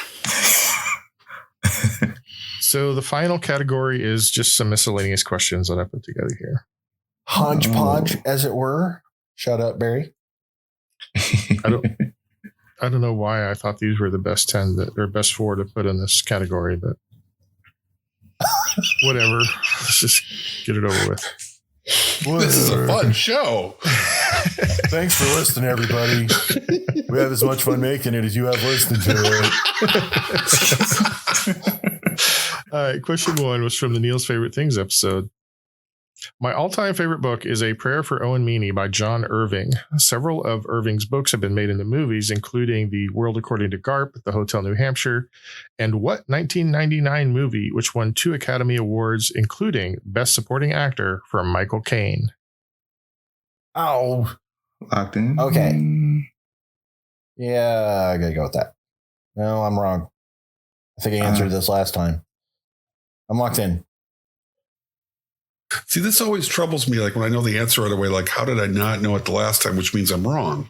So the final category is just some miscellaneous questions that I put together here.
Hodgepodge, as it were. Shout out, Barry.
I don't know why I thought these were the best 10 or best 4 to put in this category, but whatever. Let's just get it over with.
This is a fun show.
Thanks for listening, everybody. We have as much fun making it as you have listening to it.
All right. Question 1 was from the Neil's Favorite Things episode. My all-time favorite book is A Prayer for Owen Meany by John Irving. Several of Irving's books have been made into movies, including The World According to Garp, The Hotel New Hampshire, and What 1999 movie, which won 2 Academy Awards, including Best Supporting Actor for Michael Caine.
Oh.
Locked in.
Okay. Yeah, I gotta go with that. No, I'm wrong. I think I answered this last time. I'm locked in.
See, this always troubles me. Like when I know the answer right away, like, how did I not know it the last time? Which means I'm wrong.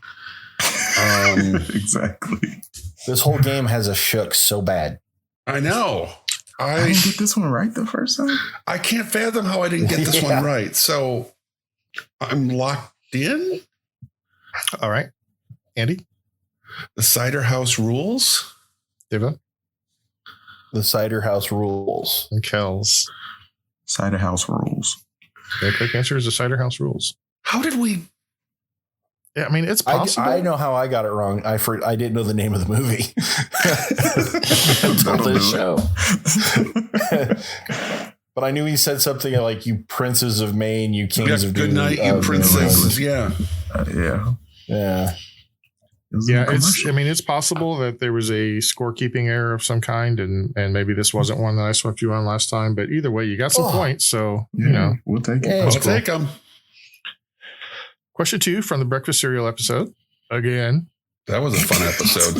Exactly.
This whole game has a shook so bad.
I know.
I didn't get this one right the first time.
I can't fathom how I didn't get this one right. So I'm locked in.
All right. Andy?
The Cider House Rules.
Deva?
The Cider House Rules.
And Kels?
Cider House Rules.
The correct answer is The Cider House Rules.
How did we?
Yeah, I mean, it's possible.
I know how I got it wrong. I didn't know the name of the movie until this show. But I knew he said something like, "You princes of Maine, you kings of
good night, you princesses." Yeah.
Yeah.
Yeah, it's possible that there was a scorekeeping error of some kind, and maybe this wasn't one that I swept you on last time. But either way, you got some points, so
we'll take it.
Yeah,
I'll take them.
Question 2 from the breakfast cereal episode. Again,
that was a fun episode.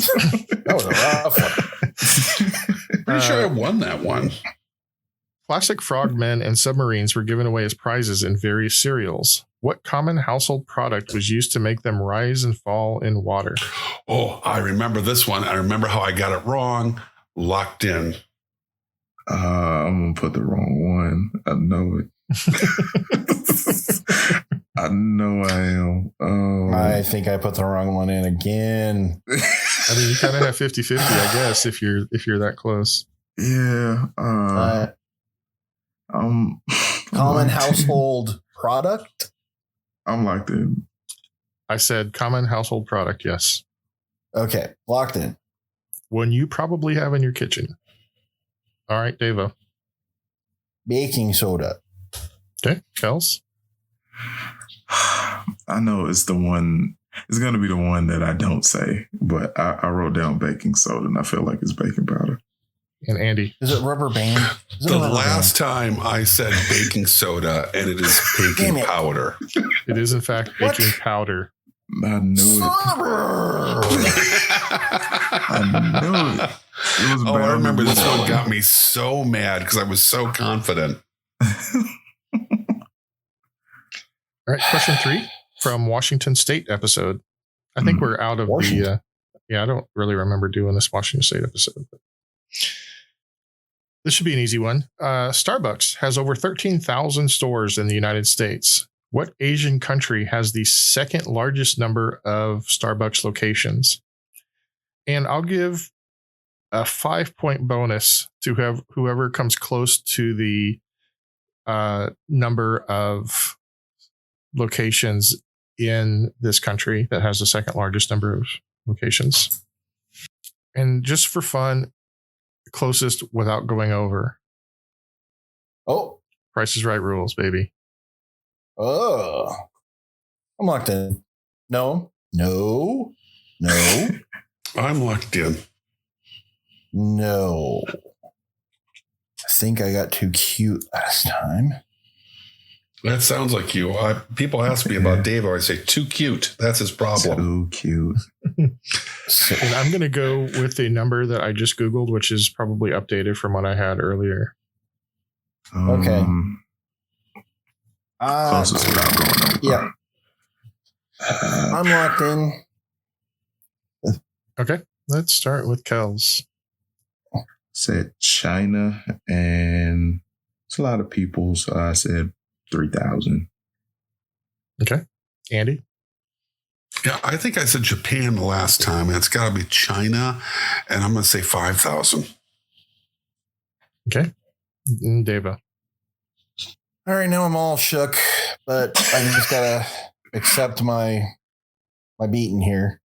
That was a rough one.
Pretty sure I won that one.
Plastic frogmen and submarines were given away as prizes in various cereals. What common household product was used to make them rise and fall in water?
Oh, I remember this one. I remember how I got it wrong. Locked in.
I'm going to put the wrong one. I know it. I know I am.
I think I put the wrong one in again.
I mean, you kind of have 50-50, I guess, if you're that close.
Yeah.
Common household product?
I'm locked in.
I said common household product, yes.
Okay, locked in.
One you probably have in your kitchen. All right, Devo.
Baking soda.
Okay, Kels.
I know it's the one. It's going to be the one that I don't say, but I wrote down baking soda, and I feel like it's baking powder.
And Andy.
Is it rubber band?
The last time I said baking soda, and it is baking powder.
It is, in fact, baking powder.
I knew it. I knew it. It was
I remember this one got me so mad because I was so confident.
All right, question 3 from Washington State episode. I think we're out of the... I don't really remember doing this Washington State episode. But this should be an easy one. Starbucks has over 13,000 stores in the United States. What Asian country has the second largest number of Starbucks locations? And I'll give a 5-point bonus to whoever comes close to the number of locations in this country that has the second largest number of locations. And just for fun, closest without going over.
Oh.
Price is Right rules, baby.
Oh. I'm locked in. No.
I'm locked in.
No. I think I got too cute last time.
That sounds like you. People ask me about Dave. I say, too cute. That's his problem.
Too cute.
And I'm going to go with a number that I just Googled, which is probably updated from what I had earlier.
Okay.
Closest without going over.
Yeah. I'm locked in.
Okay. Let's start with Kels.
Said China, and it's a lot of people, so I said 3,000.
Okay. Andy?
Yeah, I think I said Japan the last time, and it's got to be China, and I'm going to say 5,000.
Okay. Deva?
All right, now I'm all shook, but I just got to accept my beating here.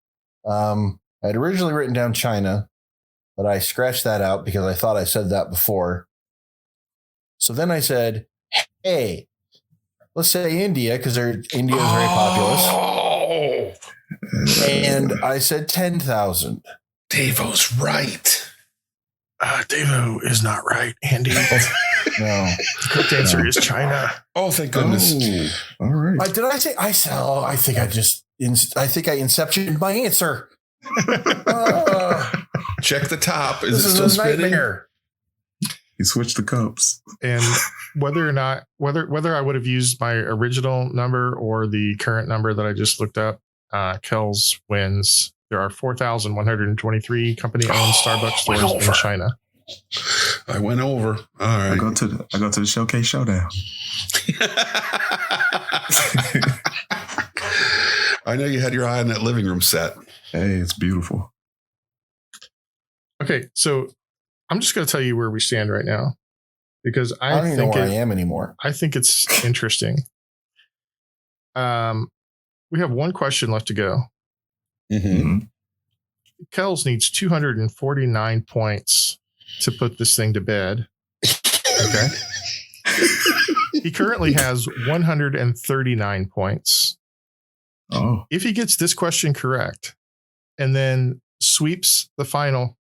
I had originally written down China, but I scratched that out because I thought I said that before. So then I said, hey, let's say India, because India is very populous.
Oh,
And I said 10,000.
Davo's right.
Devo is not right, Andy.
No.
The correct answer is China.
Oh, thank goodness.
Oh, all right.
Did I say? I think I inceptioned my answer.
Check the top.
This
Is it still
a
spinning?
nightmare.
He switched the cups.
And whether I would have used my original number or the current number that I just looked up, Kels wins. There are 4,123 company-owned Starbucks stores in China.
I went over. All right.
I go to the Showcase Showdown.
I know you had your eye on that living room set.
Hey, it's beautiful.
Okay, so I'm just going to tell you where we stand right now because
I don't even know where I am anymore.
I think it's interesting. We have one question left to go.
Mm-hmm.
Kels needs 249 points to put this thing to bed. Okay. He currently has 139 points.
Oh.
If he gets this question correct and then sweeps the final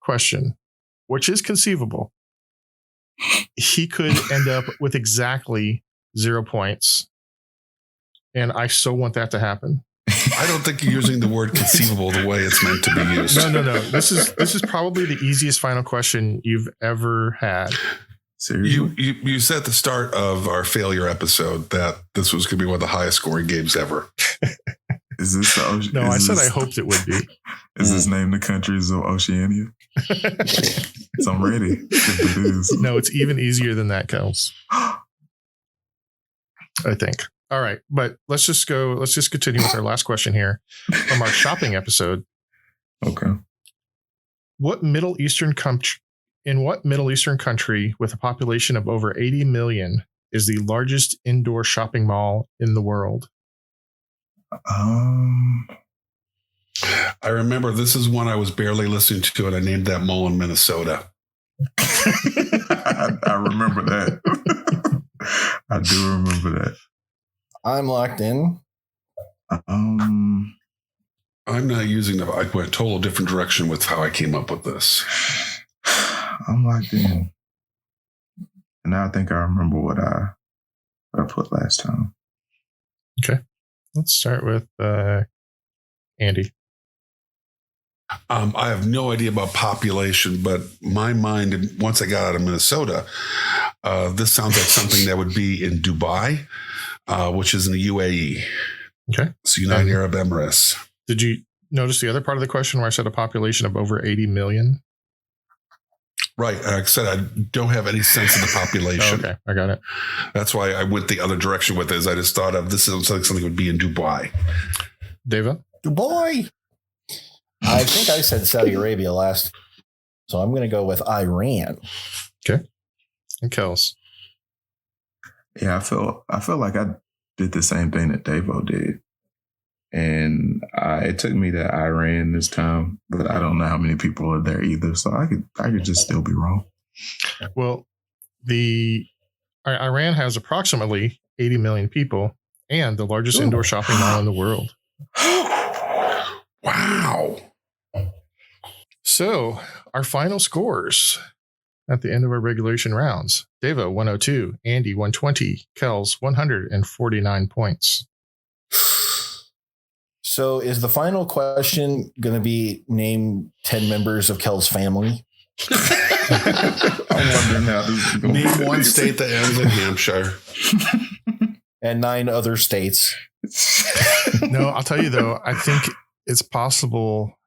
question, which is conceivable, he could end up with exactly 0 points. And I so want that to happen.
I don't think you're using the word conceivable the way it's meant to be used.
No. This is probably the easiest final question you've ever had.
Seriously?
You said at the start of our failure episode that this was going to be one of the highest scoring games ever.
Is this the ocean?
No, I said I hoped it would be.
Is this named the countries of Oceania? So I'm ready. If it is.
No, it's even easier than that, Kels. I think. All right, but let's just continue with our last question here from our shopping episode.
Okay.
In what Middle Eastern country with a population of over 80 million is the largest indoor shopping mall in the world?
I remember this is one I was barely listening to, and I named that mall in Minnesota.
I remember that. I do remember that.
I'm locked in.
I'm not using the. I went a total different direction with how I came up with this.
I'm locked in. And I think I remember what I put last time.
Okay. Let's start with Andy.
I have no idea about population, but my mind, once I got out of Minnesota, this sounds like something that would be in Dubai, which is in the UAE.
Okay.
So United Arab Emirates.
Did you notice the other part of the question where I said a population of over 80 million?
Right. Like I said, I don't have any sense of the population.
Oh, okay. I got it.
That's why I went the other direction with this. I just thought of this is like something would be in Dubai.
Deva?
Dubai. I think I said Saudi Arabia last, so I'm going to go with Iran.
Okay. And Kels?
Yeah, I feel like I did the same thing that Davo did. And it took me to Iran this time, but I don't know how many people are there either. So I could just still be wrong.
Well, Iran has approximately 80 million people and the largest indoor shopping mall in the world.
Wow.
So our final scores at the end of our regulation rounds. Deva, 102. Andy, 120. Kels, 149 points.
So is the final question going to be name 10 members of Kel's family?
I'm wondering how this is going.
Name one state that ends in Hampshire.
And 9 other states.
No, I'll tell you though, I think it's possible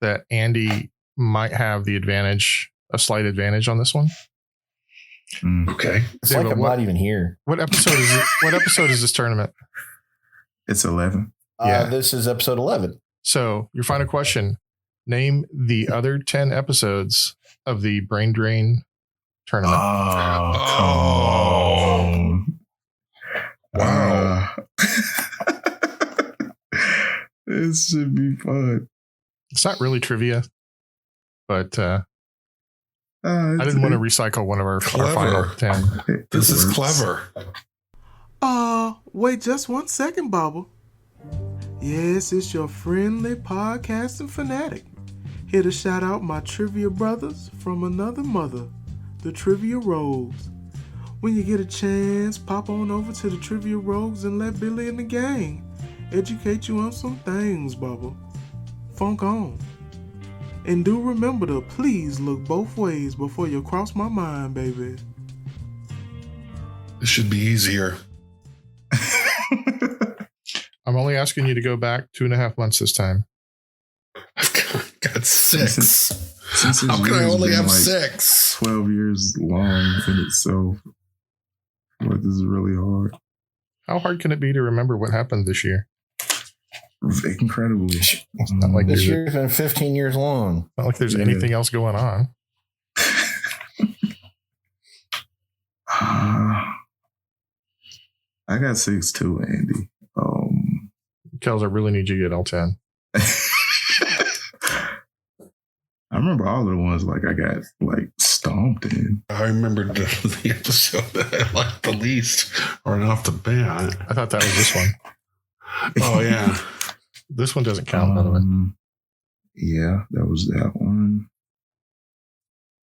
that Andy might have the advantage, a slight advantage on this one.
Okay.
It's like I'm not even here.
What episode is it? What episode is this tournament?
It's 11.
This is episode 11.
So your final question, name the other 10 episodes of the Brain Drain tournament.
Oh.
Wow.
This should be fun.
It's not really trivia, but I didn't want to recycle one of our final 10.
This is clever.
Wait just 1 second, Bubba. Yes, it's your friendly podcasting fanatic. Here to shout out my trivia brothers from another mother, the Trivia Rogues. When you get a chance, pop on over to the Trivia Rogues and let Billy and the gang educate you on some things, Bubba. Funk on. And do remember to please look both ways before you cross my mind, baby.
This should be easier.
I'm only asking you to go back 2.5 months this time.
I've got 6.
Since
How can I only have
like
6?
12 years long in itself. Like, this is really hard.
How hard can it be to remember what happened this year?
Incredibly.
It's not like
This year's been 15 years long.
Not like there's anything else going on.
I got 6 too, Andy.
Kels, I really need you to get all 10.
I remember all of the ones like I got like stomped in.
I remembered the episode that I liked the least right off the bat.
I thought that was this one.
Oh, yeah.
This one doesn't count, by the way.
Yeah, that was that one.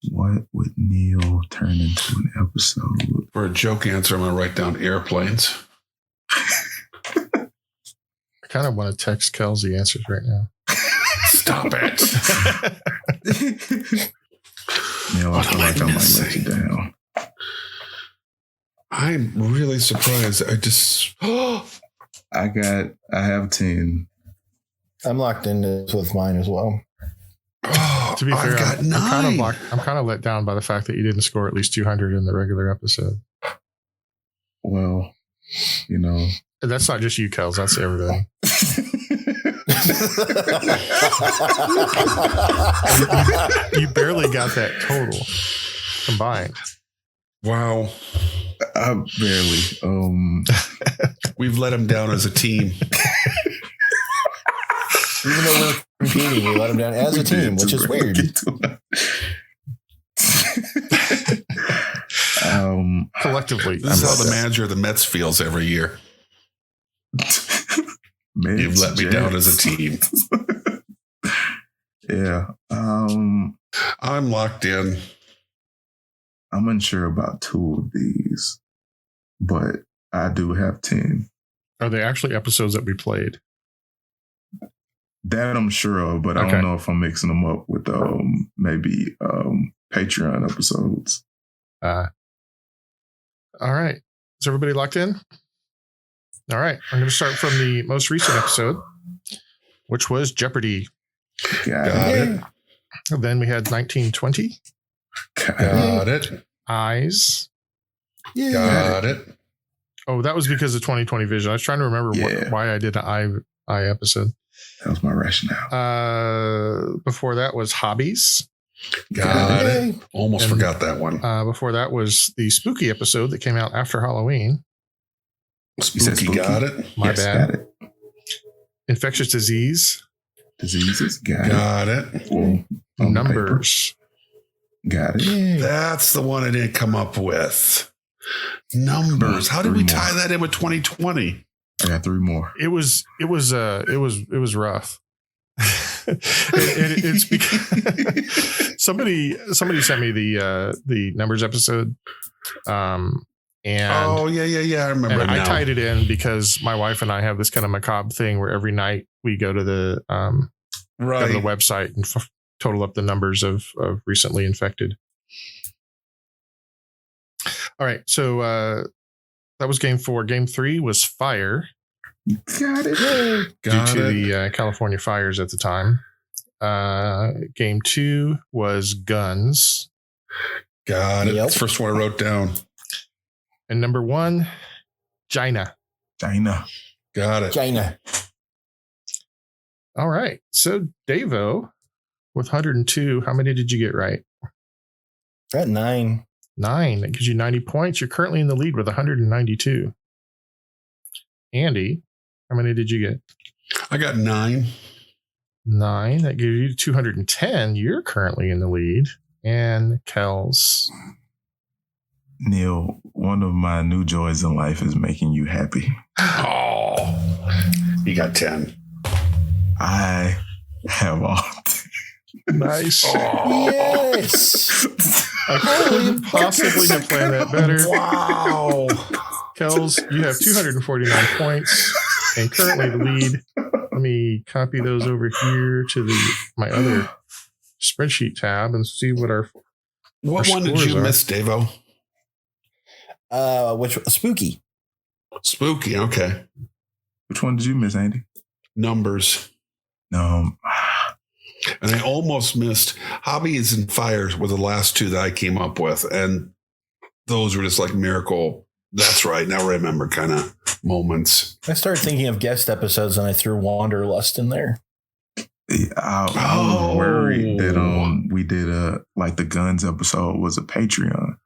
What would Neil turn into an episode?
For a joke answer, I'm going to write down airplanes.
I kind of want to text Kels the answers right now.
Stop it.
Neil, I feel like I might let you down.
I'm really surprised.
I have 10.
I'm locked into this with mine as well.
To be fair,
I've got 9.
I'm kind of let down by the fact that you didn't score at least 200 in the regular episode.
Well, you know.
And that's not just you, Kels. That's everybody. You barely got that total combined.
Wow.
Barely.
We've let him down as a team.
Even though we're competing, we let them down as a team, which is weird.
Collectively.
This is how the manager of the Mets feels every year. You've let me down as a team.
Yeah.
I'm locked in.
I'm unsure about 2 of these, but I do have 10.
Are they actually episodes that we played?
That I'm sure of, but I don't know if I'm mixing them up with maybe Patreon episodes.
All right. Is everybody locked in? All right. I'm going to start from the most recent episode, which was Jeopardy.
Got it.
And then we had 1920.
Got it.
Eyes.
Yeah.
Got it.
Oh, that was because of 2020 vision. I was trying to remember why I did an eye episode.
That was my rationale.
Before that was Hobbies.
Got it. Almost forgot that one.
Before that was the Spooky episode that came out after Halloween.
Spooky. Got it.
My bad.
Got it.
Infectious Diseases.
Got
it.
Well,
Numbers.
Got it.
That's the one I didn't come up with. Numbers. How did we tie that in with 2020?
I got 3 more.
It was rough. It's because somebody sent me the numbers episode. And
I remember.
And I tied it in because my wife and I have this kind of macabre thing where every night we go to the go to the website and total up the numbers of recently infected. All right, so that was game 4. Game 3 was Fire.
Got it.
Due to the California fires at the time. Game 2 was Guns.
Got it. That's the first one I wrote down.
And number 1, China.
Got it.
China.
All right. So Davo with 102. How many did you get right?
At 9.
9. That gives you 90 points. You're currently in the lead with 192. Andy, how many did you get?
I got 9.
9. That gives you 210. You're currently in the lead. And Kels.
Neil, one of my new joys in life is making you happy.
Oh, you got 10.
I have all.
Nice.
Oh.
Yes.
I couldn't possibly have planned that better.
Wow.
Kels, you have 249 points and currently the lead. Let me copy those over here to my other spreadsheet tab and see what our
one did you miss, Davo?
Which Spooky?
Spooky. Okay.
Which one did you miss, Andy?
Numbers.
No.
And I almost missed Hobbies and Fires were the last 2 that I came up with. And those were just like miracle. That's right. Now remember kind of moments.
I started thinking of guest episodes and I threw Wanderlust in there.
I was worried that we did the Guns episode was a Patreon.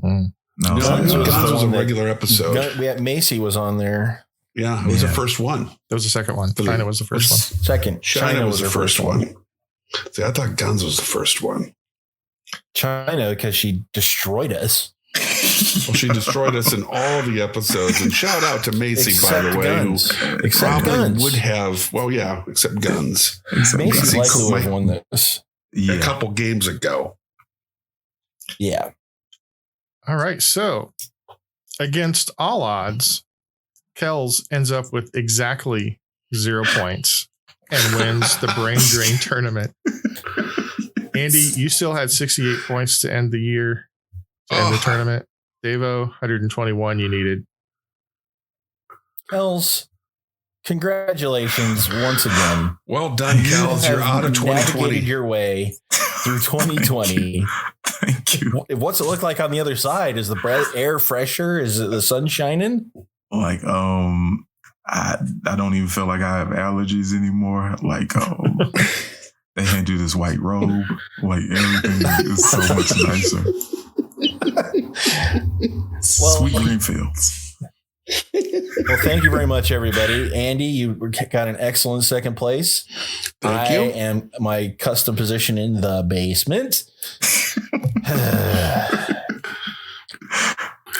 Mm.
No, Guns was a regular episode.
Macy was on there.
Yeah, it was the first one.
That was the second one. China was the first one.
Second.
China was the first one. See, I thought Guns was the first one.
China, because she destroyed us.
Well, she destroyed us in all the episodes. And shout out to Macy,
except
by the way,
Guns.
who
Except
probably
Guns.
would have. Well, yeah, except Guns.
Macy likely would have won this.
A couple games ago.
Yeah.
All right. So, against all odds, Kels ends up with exactly 0 points and wins the Brain Drain tournament. Andy, you still had 68 points to end the year, to end the tournament. Devo, 121 you needed.
Kels, congratulations once again.
Well done, Kels. You're out of 2020.
Navigated your way through 2020.
Thank you.
What's it look like on the other side? Is the air fresher? Is it the sun shining?
Like, I don't even feel like I have allergies anymore. Like, they hand you this white robe. Like, everything is so much nicer. Sweet green fields.
Well, thank you very much, everybody. Andy, you got an excellent second place.
Thank you.
I am my custom position in the basement.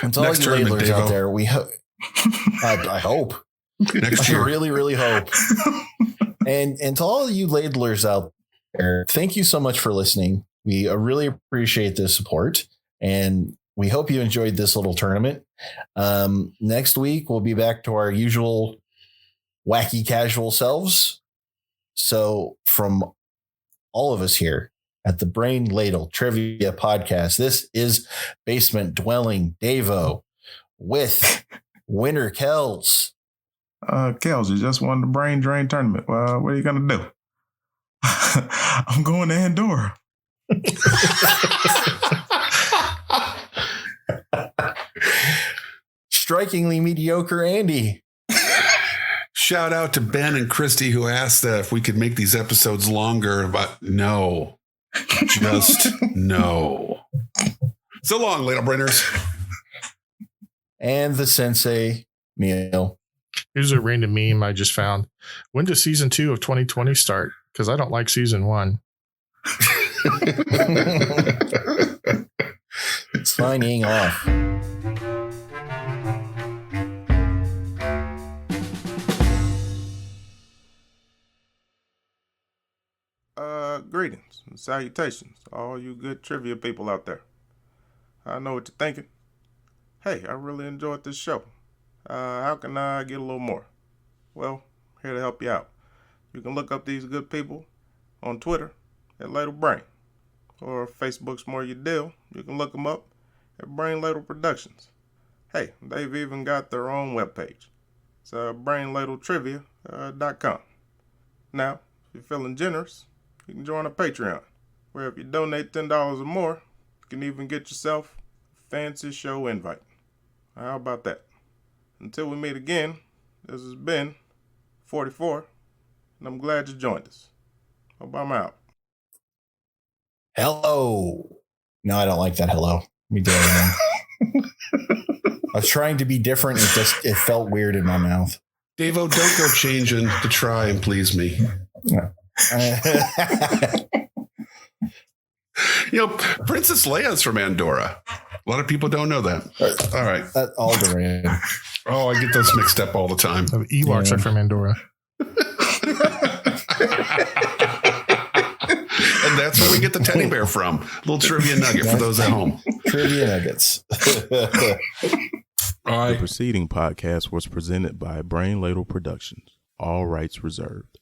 And to all you ladlers out there, we hope. I hope.
Next year.
I really, really hope. And to all you ladlers out there, thank you so much for listening. We really appreciate the support, and we hope you enjoyed this little tournament. Next week, we'll be back to our usual wacky casual selves. So from all of us here at the Brain Ladle Trivia Podcast, this is Basement Dwelling Devo with winner Kels.
Kels, you just won the Brain Drain tournament. Well, what are you going to do? I'm going to Andorra.
Strikingly mediocre Andy.
Shout out to Ben and Christy who asked if we could make these episodes longer, but no. Just no. So long, Ladle Brainers.
And the Sensei, Neil.
Here's a random meme I just found. When does season 2 of 2020 start? Because I don't like season 1.
Signing off.
Greetings and salutations to all you good trivia people out there. I know what you're thinking. Hey, I really enjoyed this show. How can I get a little more? Well, here to help you out. You can look up these good people on Twitter at Ladle Brain, or if Facebook's more your deal, you can look them up at Brain Ladle Productions. Hey, they've even got their own webpage. It's brainladletrivia.com. Now, if you're feeling generous, you can join a Patreon, where if you donate $10 or more, you can even get yourself a fancy show invite. How about that? Until we meet again, this has been 44, and I'm glad you joined us. Hope I'm out.
Hello. No, I don't like that hello. Let me do it again. I was trying to be different. It felt weird in my mouth.
Devo, don't go changing to try and please me. Princess Leia's from Andorra. A lot of people don't know that. All right.
Alderaan.
Oh, I get those mixed up all the time.
Ewoks are from Andorra.
And that's where we get the teddy bear from. Little trivia nugget for those at home.
Trivia nuggets.
All right.
The preceding podcast was presented by Brain Ladle Productions. All rights reserved.